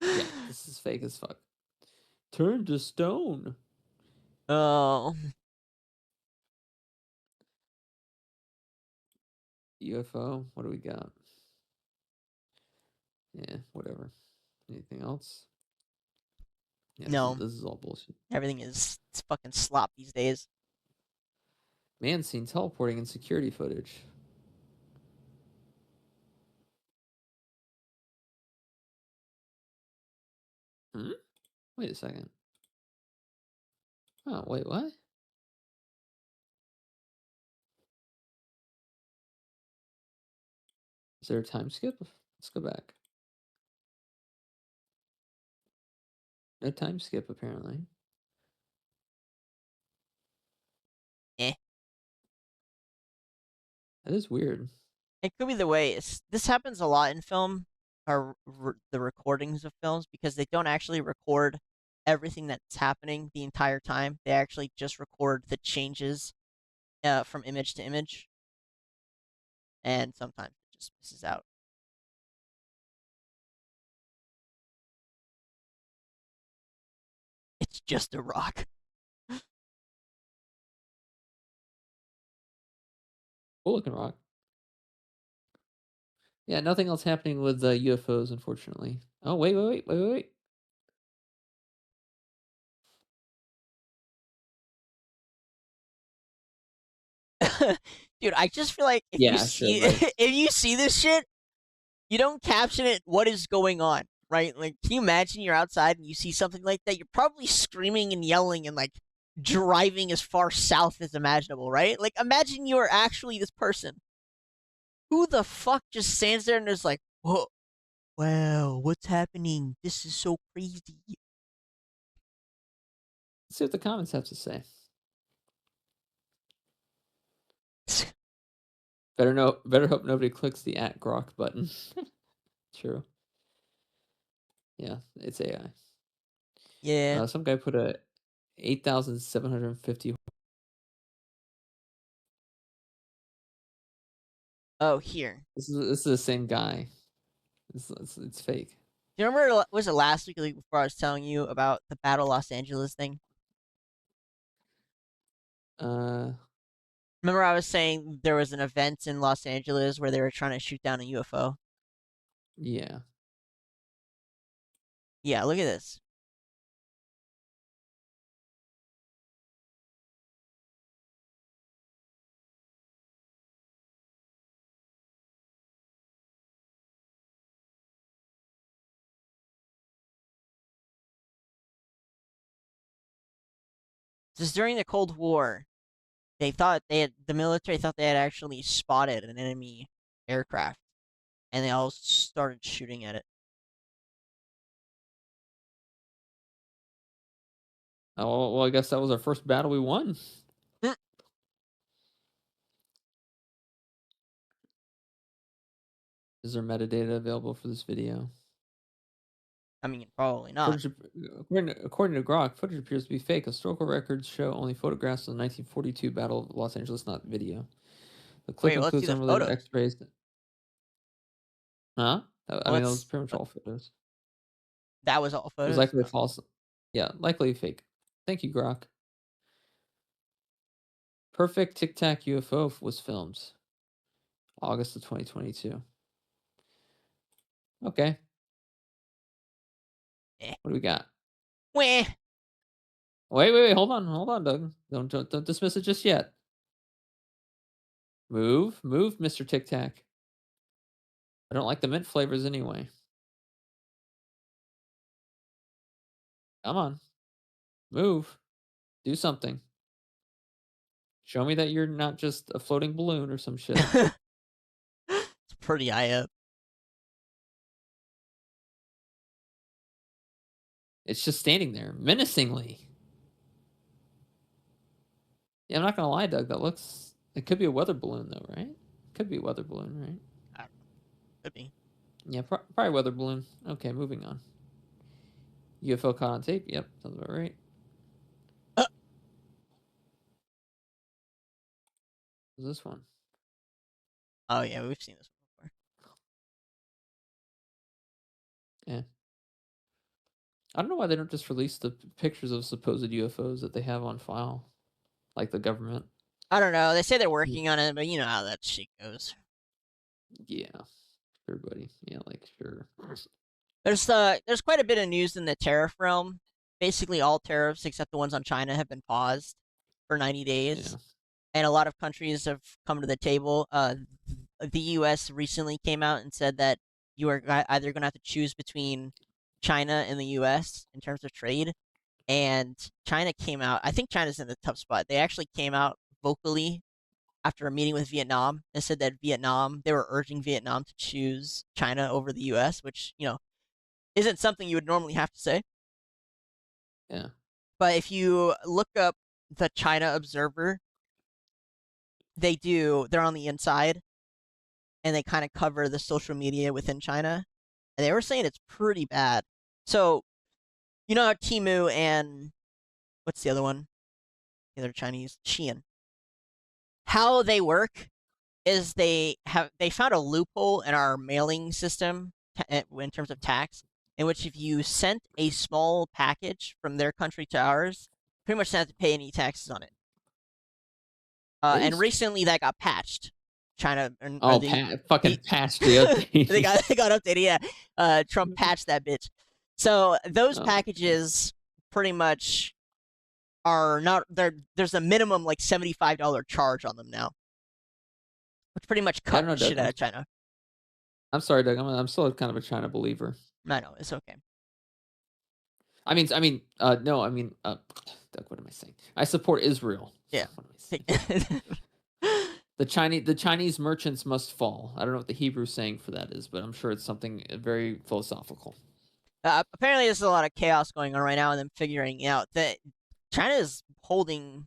Yeah, this is fake as fuck. Turn to stone. Oh. UFO. What do we got? Yeah, whatever. Anything else? Yeah, No. this is all bullshit. Everything is it's fucking slop these days. Man seen teleporting in security footage. Hmm? Wait a second. Oh, wait, what? Is there a time skip? Let's go back. No time skip, apparently. Eh. That is weird. It could be the way this happens a lot in film, or the recordings of films, because they don't actually record everything that's happening the entire time. They actually just record the changes from image to image, and sometimes it just misses out. It's just a rock. Cool looking rock. Yeah, nothing else happening with UFOs, unfortunately. Oh, wait. Dude, I just feel like if you Yeah, sure, see right. if you see this shit, you don't caption it what is going on, right? Like, can you imagine you're outside and you see something like that? You're probably screaming and yelling and like driving as far south as imaginable, right? Like, imagine you're actually this person. Who the fuck just stands there and is like, "Whoa, wow, what's happening? This is so crazy." Let's see what the comments have to say. Better hope nobody clicks the @grok button. True. Yeah, it's AI. Yeah. Some guy put a 8,750. Oh, here. This is the same guy. It's fake. Do you remember? Was it last week or the week before I was telling you about the Battle Los Angeles thing? Uh, Remember, I was saying there was an event in Los Angeles where they were trying to shoot down a UFO. yeah. Yeah, look at this. Just during the Cold War, the military thought they had actually spotted an enemy aircraft, and they all started shooting at it. Oh, well, I guess that was our first battle we won. Mm. Is there metadata available for this video? I mean, probably not. Footage, according to Grok, footage appears to be fake. Historical records show only photographs of the 1942 Battle of Los Angeles, not video. The clip Wait, let's see includes the unrelated photo. X-rays. Huh? I mean, those What's pretty much all photos. that was all It was photos? likely false. Yeah, likely fake. Thank you, Grok. Perfect Tic Tac UFO was filmed August of 2022. Okay, Eh. what do we got? Wah. Wait, hold on, Doug. Don't dismiss it just yet. Move, Mr. Tic Tac. I don't like the mint flavors anyway. Come on, move, do something. Show me that you're not just a floating balloon or some shit. It's pretty high up. It's just standing there menacingly. Yeah, I'm not gonna lie, Doug. That looks. It could be a weather balloon, though, right? Could be a weather balloon, right? I don't know. Could be. Yeah, probably weather balloon. Okay, moving on. UFO caught on tape. Yep, sounds about right. Uh, What's this one? oh yeah, we've seen this one before. Yeah. I don't know why they don't just release the pictures of supposed UFOs that they have on file, like the government. I don't know. They say they're working on it, but you know how that shit goes. Yeah, sure, buddy. Yeah, like sure. There's quite a bit of news in the tariff realm. Basically, all tariffs except the ones on China have been paused for 90 days, Yeah, and a lot of countries have come to the table. The U.S. recently came out and said that you are either going to have to choose between China and the U.S. in terms of trade, and China came out. I think China's in a tough spot. They actually came out vocally after a meeting with Vietnam and said that they were urging Vietnam to choose China over the U.S., which isn't something you would normally have to say. yeah. But if you look up the China Observer, they're on the inside and they kind of cover the social media within China. And they were saying it's pretty bad. So, you know how Timu and what's the other one? The other Chinese, Shein. How they work is they found a loophole in our mailing system in terms of tax, in which if you sent a small package from their country to ours, pretty much don't have to pay any taxes on it. And Based. recently that got patched. China and or Oh, fucking the patched the update. they got updated. Yeah, Trump patched that bitch. So those Oh, packages pretty much are not there. There's a minimum like $75 charge on them now, which pretty much yeah, I cut don't know, the shit Doug. out of China. I'm sorry, Doug. I'm still kind of a China believer. I know it's okay. No, Doug, what am I saying? I support Israel. Yeah. What am I saying? The Chinese merchants must fall. I don't know what the Hebrew saying for that is, but I'm sure it's something very philosophical. Apparently, there's a lot of chaos going on right now, and them figuring out that China is holding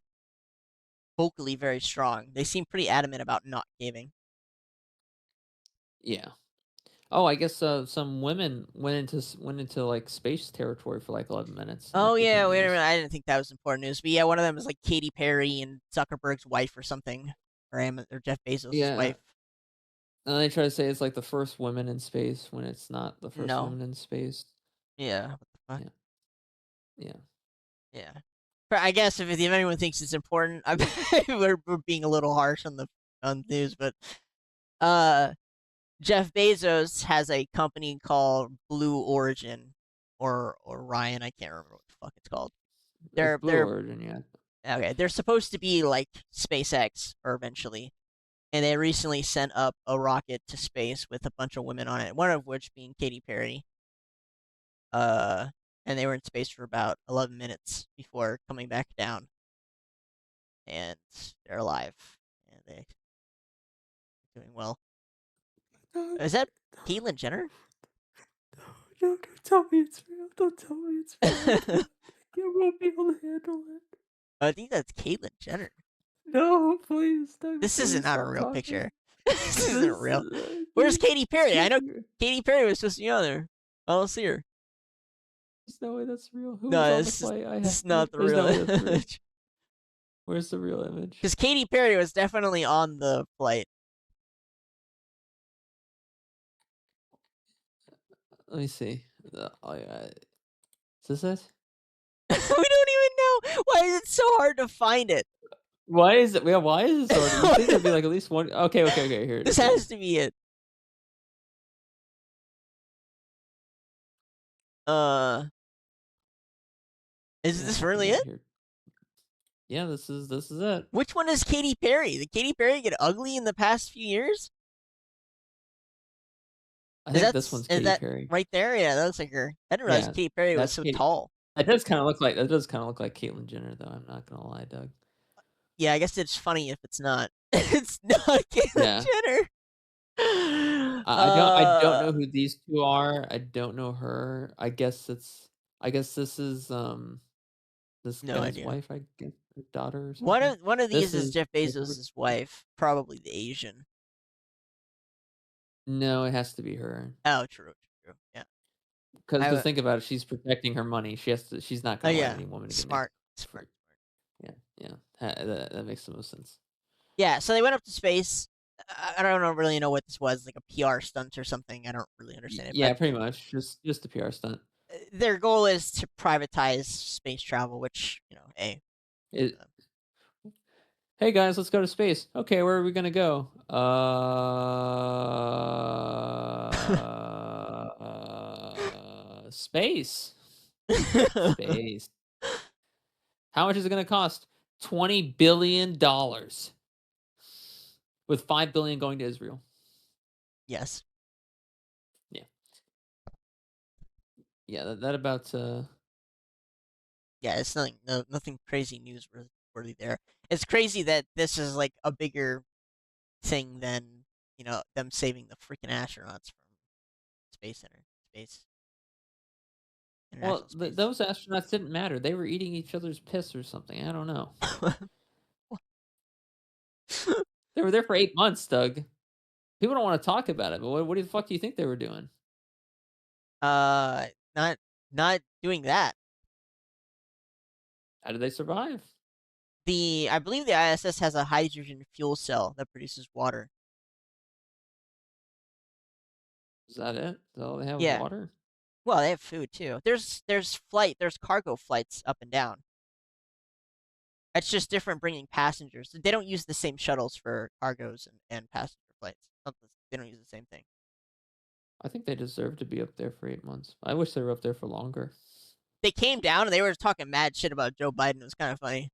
vocally very strong. They seem pretty adamant about not caving. Yeah. Oh, I guess some women went into like space territory for like 11 minutes. That Oh became yeah, wait a news. minute. I didn't think that was important news, but yeah, one of them is like Katy Perry and Zuckerberg's wife or something, or Jeff Bezos' Yeah. wife. And they try to say it's like the first women in space when it's not the first No. women in space. Yeah. What the fuck? Yeah. Yeah. Yeah. But I guess if anyone thinks it's important, we're being a little harsh on the news, but uh, Jeff Bezos has a company called Blue Origin or Ryan. I can't remember what the fuck it's called. It's They're Blue they're Origin, yeah. okay. They're supposed to be like SpaceX or eventually, and they recently sent up a rocket to space with a bunch of women on it. One of which being Katy Perry. Uh, and they were in space for about 11 minutes before coming back down, and they're alive and they're doing well. No, Is that Caitlyn Jenner? don't tell me it's real. Don't tell me it's real. I You won't be able to handle it. think that's Caitlyn Jenner. No, please, Doug, This isn't please not a stop real talking. picture. This isn't This, real. Where's Katy Perry? I know there's Katy Perry was supposed to be on there. I don't see her. no way that's real. Who was No, on the flight? this is not the There's real no way that's real. image. Where's the real image? Because Katy Perry was definitely on the flight. Let me see. Is this it? We don't even know. Why is it so hard to find it? Why is it? Yeah, why is it so hard? You think there'd be like at least one? Okay, okay, okay. Here it This is. Here it has is. to be it. Uh, is Yeah, this yeah. really it? Here. Yeah, this is it. Which one is Katy Perry? Did Katy Perry get ugly in the past few years? I think this one's Is Katy that Perry. right there? Yeah, that looks like her. I didn't realize Yeah, Katy Perry was that's so Katy. tall. That does kind of look like Caitlyn Jenner, though. I'm not gonna lie, Doug. Yeah, I guess it's funny if it's not. It's not Caitlyn Yeah, Jenner. I don't know Uh, who these two are. I don't know her. I guess this is this no guy's idea. wife. I guess her daughter or something. One of This these is is Jeff Bezos' wife, probably the Asian. no, it has to be her. Oh, true, true. Yeah. Because I think about it, she's protecting her money. She's not Oh gonna let yeah, any woman get make smart, free. smart, smart. Yeah, yeah. That makes the most sense. Yeah, so they went up to space. I don't really know what this was, like a PR stunt or something. I don't really understand it, but Yeah, pretty much. Just a PR stunt. their goal is to privatize space travel, which hey, good for It, them. hey guys, let's go to space. Okay, where are we gonna go? Space. Space. How much is it gonna cost? $20 billion, with 5 billion going to Israel. Yes, Yeah, yeah. That about. yeah, it's nothing, nothing crazy newsworthy there. It's crazy that this is like a bigger thing than them saving the freaking astronauts from space Well, international space. those astronauts didn't matter. They were eating each other's piss or something. I don't know. They were there for 8 months, Doug. People don't want to talk about it, but what the fuck do you think they were doing? uh, not doing that. How did they survive? I believe the ISS has a hydrogen fuel cell that produces water. Is that it? Is that all they have is Yeah. water? Well, they have food too. There's cargo flights up and down. It's just different bringing passengers. They don't use the same shuttles for cargos and passenger flights. They don't use the same thing. I think they deserve to be up there for 8 months. I wish they were up there for longer. They came down and they were talking mad shit about Joe Biden. It was kind of funny.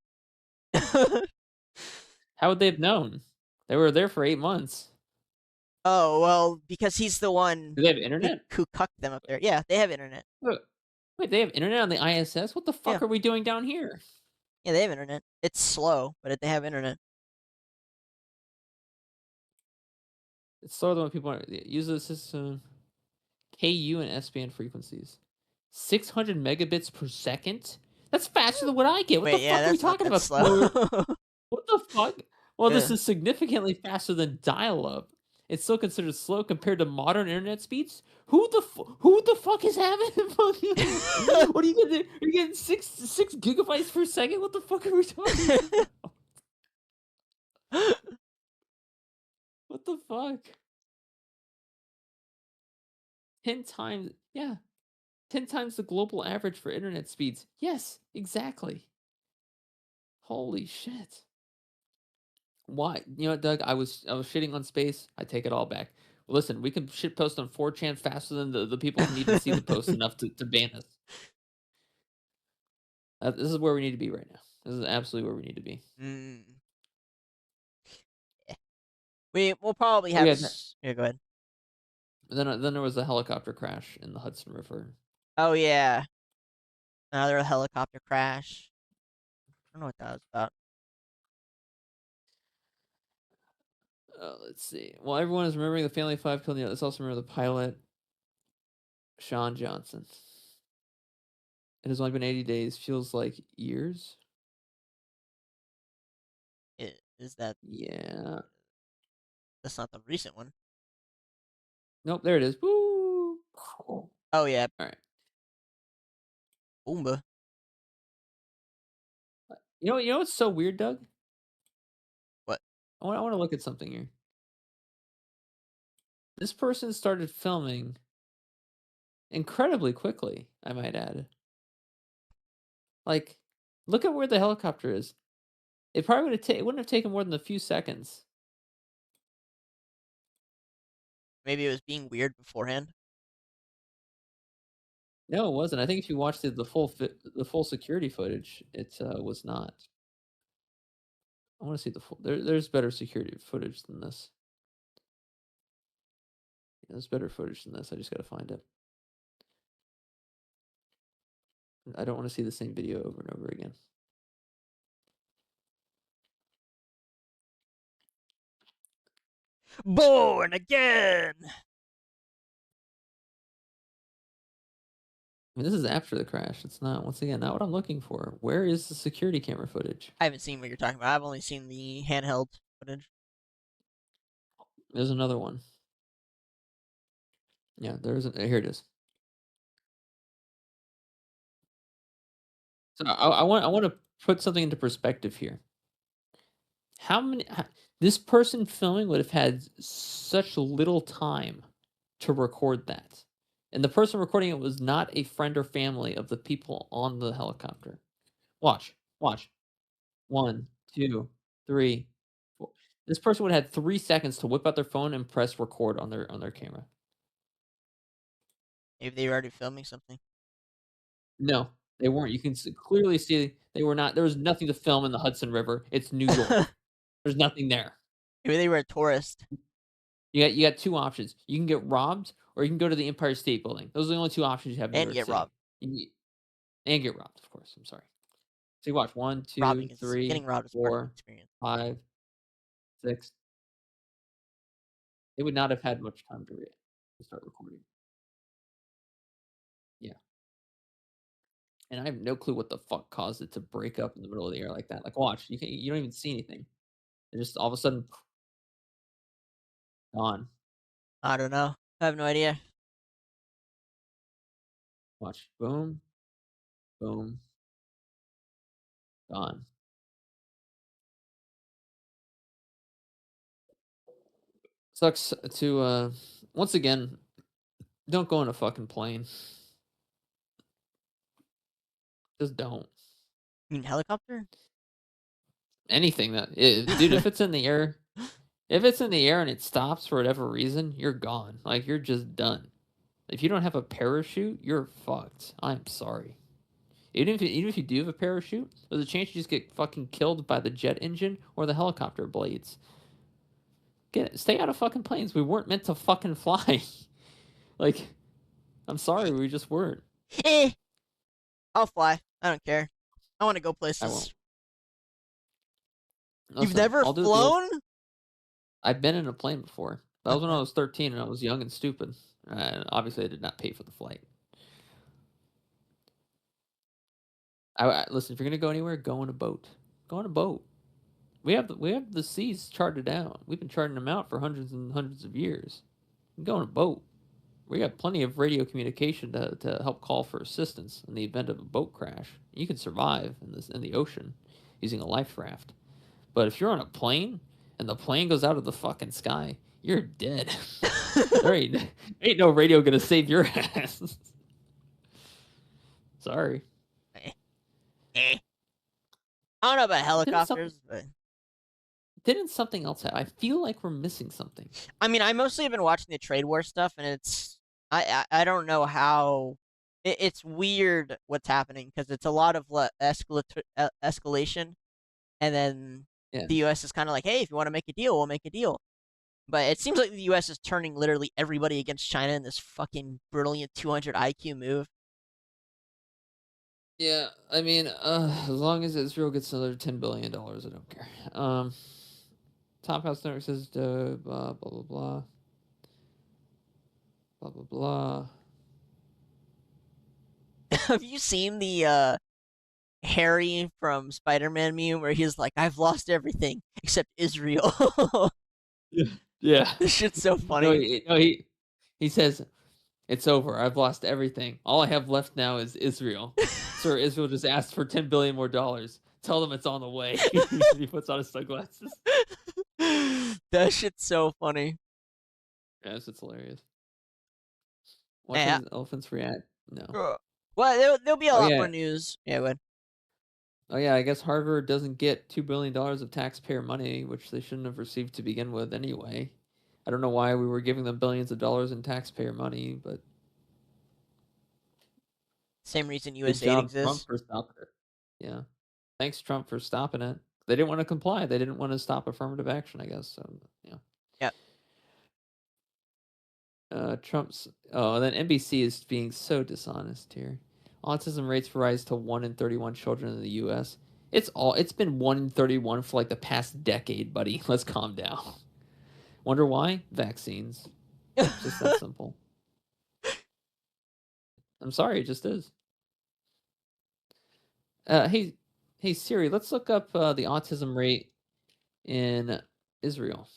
How would they have known? They were there for 8 months. Oh well, because he's the Do one they have internet? who cucked them up there. Yeah, they have internet. Wait, wait, they have internet on the ISS? What the Yeah, fuck are we doing down here? yeah, they have internet. It's slow, but they have internet. It's slower than what people are. Use the system KU and SBN frequencies. 600 megabits per second? That's faster than what I get. What the Wait, yeah, fuck are we that's not talking that about? slow. What the fuck? Well, this Yeah. is significantly faster than dial-up. It's still considered slow compared to modern internet speeds. Who the fuck is having fucking? What are you getting? Are you getting six gigabytes per second? What the fuck are we talking about? What the fuck? 10 times, yeah, 10 times the global average for internet speeds. Yes, exactly. Holy shit. Why? You know what, Doug? I was shitting on space. I take it all back. Listen, we can shit post on 4chan faster than the people can even see the post enough to ban us. This is where we need to be right now. This is absolutely where we need to be. Mm. Yeah. We'll probably Oh have. yeah. Yeah, go ahead. Then there was a helicopter crash in the Hudson River. Oh yeah, another helicopter crash. I don't know what that was about. Let's see. Well, everyone is remembering the family of 5 killed. Let's also remember the pilot, Sean Johnson. It has only been 80 days. Feels like years. Is that Yeah. that's not the recent one? Nope. There it is. Woo. All Oh yeah, right. Boomba. You know what's so weird, Doug? What? I want to look at something here. This person started filming incredibly quickly, I might add. Like, look at where the helicopter is. It probably it wouldn't have taken more than a few seconds. Maybe it was being weird beforehand. No, it wasn't. I think if you watched the full security footage, it, was not. I wanna see the full there's better security footage than this. There's better footage than this, I just gotta find it. I don't wanna see the same video over and over again. Born again. I mean, this is after the crash, it's not once again, not what I'm looking for. Where is the security camera footage? I haven't seen what you're talking about. I've only seen the handheld footage. There's another one. Yeah, here it is. So I wanna put something into perspective here. How many ho this person filming would have had such little time to record that, and the person recording it was not a friend or family of the people on the helicopter. Watch, watch. 1, 2, 3, 4. This person would have had 3 seconds to whip out their phone and press record on their camera. Maybe they were already filming something. No, they weren't. You can clearly see they were not there was nothing to film in the Hudson River. It's New York. There's nothing there. Maybe they were a tourist You got 2 options. You can get robbed or you can go to the Empire State Building. Those are the only 2 options you have in New and York get City. robbed. You and get robbed, of course, I'm sorry. So you watch 1, 2, Robbing is 3, getting robbed is part of the 4, experience. 5, 6. They would not have had much time to start recording. Yeah, and I have no clue what the fuck caused it to break up in the middle of the air like that. Like, watch, you don't even see anything. It just all of a sudden gone. I don't know. I have no idea. Watch. Boom, boom, gone. Sucks to, once again, don't go on a fucking plane. Just don't. You mean helicopter? Anything that dude, if it's in the air and it stops for whatever reason, you're gone. Like, you're just done. If you don't have a parachute, you're fucked. I'm sorry. Even if you do have a parachute, there's a chance you just get fucking killed by the jet engine or the helicopter blades. Stay out of fucking planes. We weren't meant to fucking fly. Like, I'm sorry, we just weren't. Eh, I'll fly. I don't care. I want to go I won't. places. You've Listen, never I'll do the old flown? I've been in a plane before. That was when I was 13 and I was young and stupid. Obviously, I did not pay for the flight. Listen, if you're gonna go anywhere, go on a boat. Go on a boat. We have the seas charted out. We've been charting them out for hundreds and hundreds of years. You can go on a boat. We got plenty of radio communication to help call for assistance in the event of a boat crash. You can survive in the ocean using a life raft. But if you're on a plane and the plane goes out of the fucking sky, you're dead. Ain't no radio gonna save your ass. Sorry. Eh, eh. I don't know about Didn't some helicopters, but didn't something else happen? I feel like we're missing something. I mean, I mostly have been watching the trade war stuff, and I don't know how it's weird what's happening because it's a lot of escalation, and then Yeah. the U.S. is kind of like, hey, if you want to make a deal, we'll make a deal. But it seems like the U.S. is turning literally everybody against China in this fucking brilliant 200 IQ move. Yeah, I mean, as long as Israel gets another $10 billion, I don't care. Top House Network says blah blah blah blah blah blah blah. Have you seen the Harry from Spider-Man meme where he's like, "I've lost everything except Israel." Yeah. Yeah. This shit's so No, funny. he says it's over. I've lost everything. All I have left now is Israel. Sir, Israel just asked for 10 billion more dollars. Tell them it's on the way. He puts on his sunglasses. That shit's so funny. Yes, it's hilarious. Yeah. Watching elephants react? No. Well, there'll be a Oh lot more yeah. news. Yeah, go ahead. Oh yeah, I guess Harvard doesn't get $2 billion of taxpayer money, which they shouldn't have received to begin with anyway. I don't know why we were giving them billions of dollars in taxpayer money, but Same reason good USAID job, Trump, exists. for stopping it. Yeah. Thanks, Trump, for stopping it. They didn't want to comply. They didn't want to stop affirmative action, I guess. So, yeah. Yeah. Trump's. Oh, and then NBC is being so dishonest here. Autism rates rise to 1 in 31 children in the U.S. It's been 1 in 31 for like the past decade, buddy. Let's calm down. Wonder why? Vaccines. It's just that simple. I'm sorry, it just is. Hey Siri, let's look up the autism rate in Israel.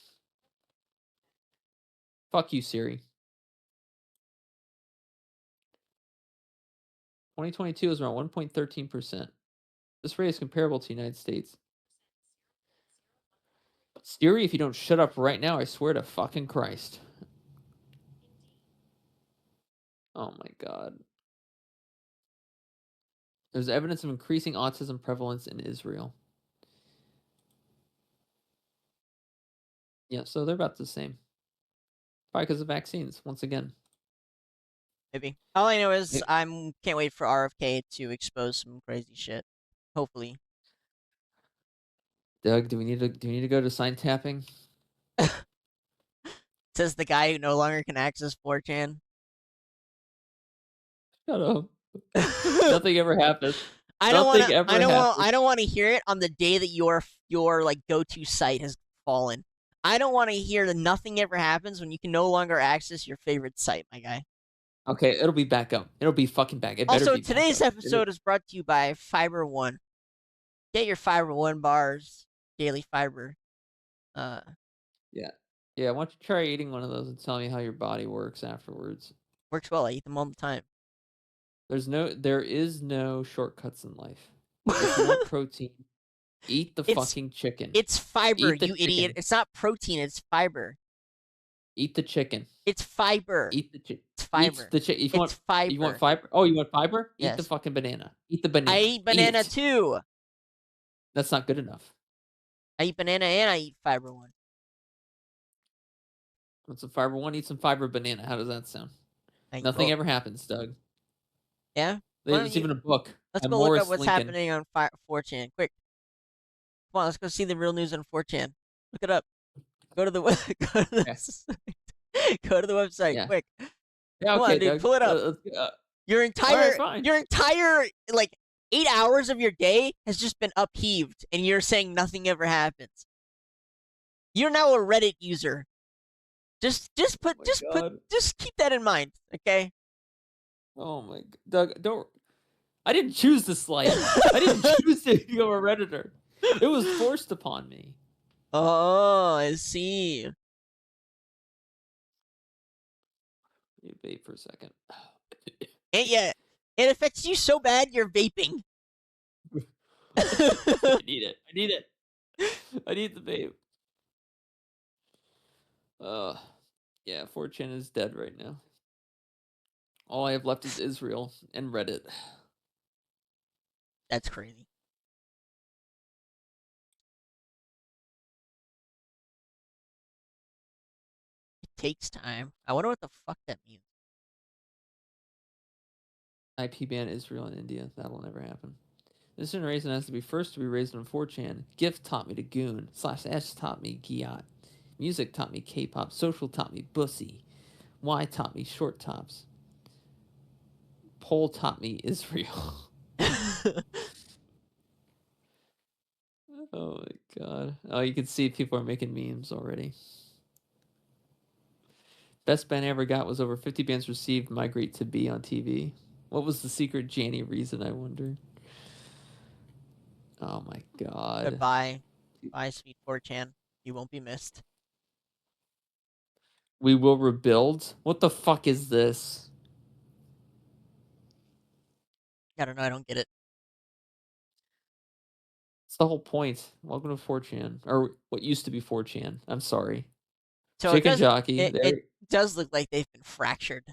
Fuck you, Siri. 2022 is around 1.13%. This rate is comparable to the United States. Siri, if you don't shut up right now, I swear to fucking Christ. Oh my god. There's evidence of increasing autism prevalence in Israel. Yeah, so they're about the same. Probably because of vaccines, once again. Maybe. All I know is Yep. can't wait for RFK to expose some crazy shit. Hopefully. Doug, do we need to go to sign tapping? Says the guy who no longer can access 4chan. Shut up. Nothing ever happens. I don't want Nothing to. ever happens. I don't want to hear it on the day that your like go-to site has fallen. I don't want to hear that nothing ever happens when you can no longer access your favorite site, my guy. Okay, it'll be back up. It'll be fucking back. It better Also, be back today's up. episode is brought to you by Fiber One. Get your Fiber One bars, daily fiber. Uh, Yeah. Yeah, why don't you try eating one of those and tell me how your body works afterwards? Works well. I eat them all the time. There is no shortcuts in life. If you want protein, eat the It's fucking chicken. it's fiber, Eat the you idiot. chicken. It's not protein. It's fiber. Eat the chicken. It's fiber. Eat the chicken. It's Eat fiber. the chicken. It's You want fiber. fiber? Oh, you want fiber? Eat the Yes. fucking banana. Eat the I banana. eat Eat banana it. too. That's not good enough. I eat banana and I eat Fiber One. Want some fiber one? Eat some fiber banana. How does that sound? Nothing ever happens, Doug. Yeah? Why don't There's you even a book let's by go look up Morris what's Lincoln. happening on 4chan. Quick. Come on, let's go see the real news on 4chan. Look it up. Go to the Yeah. go to the website. Yeah. Quick. Yeah, Come okay, on, dude, Doug. pull it up. Your entire fine. your entire like 8 hours of your day has just been upheaved and you're saying nothing ever happens. You're now a Reddit user. Just keep that in mind, okay? Oh my god. Doug, don't. I didn't choose this life. I didn't choose to become a Redditor. It was forced upon me. Oh, I see. Let me vape for a second. And yeah, it affects you so bad you're vaping. I need it. I need it. I need the vape. Yeah, 4chan is dead right now. All I have left is Israel and Reddit. That's crazy. It takes time. I wonder what the fuck that means. IP ban Israel and India. That'll never happen. This generation has to be first to be raised on 4chan. Gift taught me to goon. /S taught me Giat. Music taught me K-pop. Social taught me Bussy. Y taught me short tops. Poll taught me Israel. Oh my god. Oh, you can see people are making memes already. Best ban I ever got was over 50 bans received migrate to B on TV. What was the secret Janny reason, I wonder? Oh my god. Goodbye. Bye, sweet 4chan. You won't be missed. We will rebuild? What the fuck is this? I don't know. I don't get it. It's the whole point. Welcome to 4chan. Or what used to be 4chan. I'm sorry. So Chicken Jockey. it does look like they've been fractured.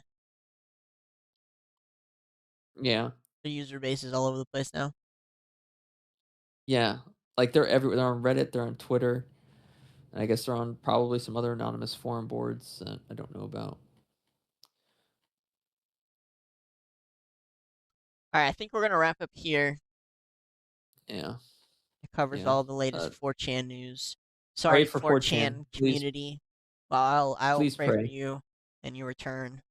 Yeah. The user base is all over the place now. Yeah. Like, they're everywhere. They're on Reddit, they're on Twitter, and I guess they're on probably some other anonymous forum boards that I don't know about. All right, I think we're gonna wrap up here. Yeah. It covers Yeah. all the latest Uh, 4chan news. pray Sorry, for 4chan. 4chan Please community. Well, I'll please pray for pray. you and your return.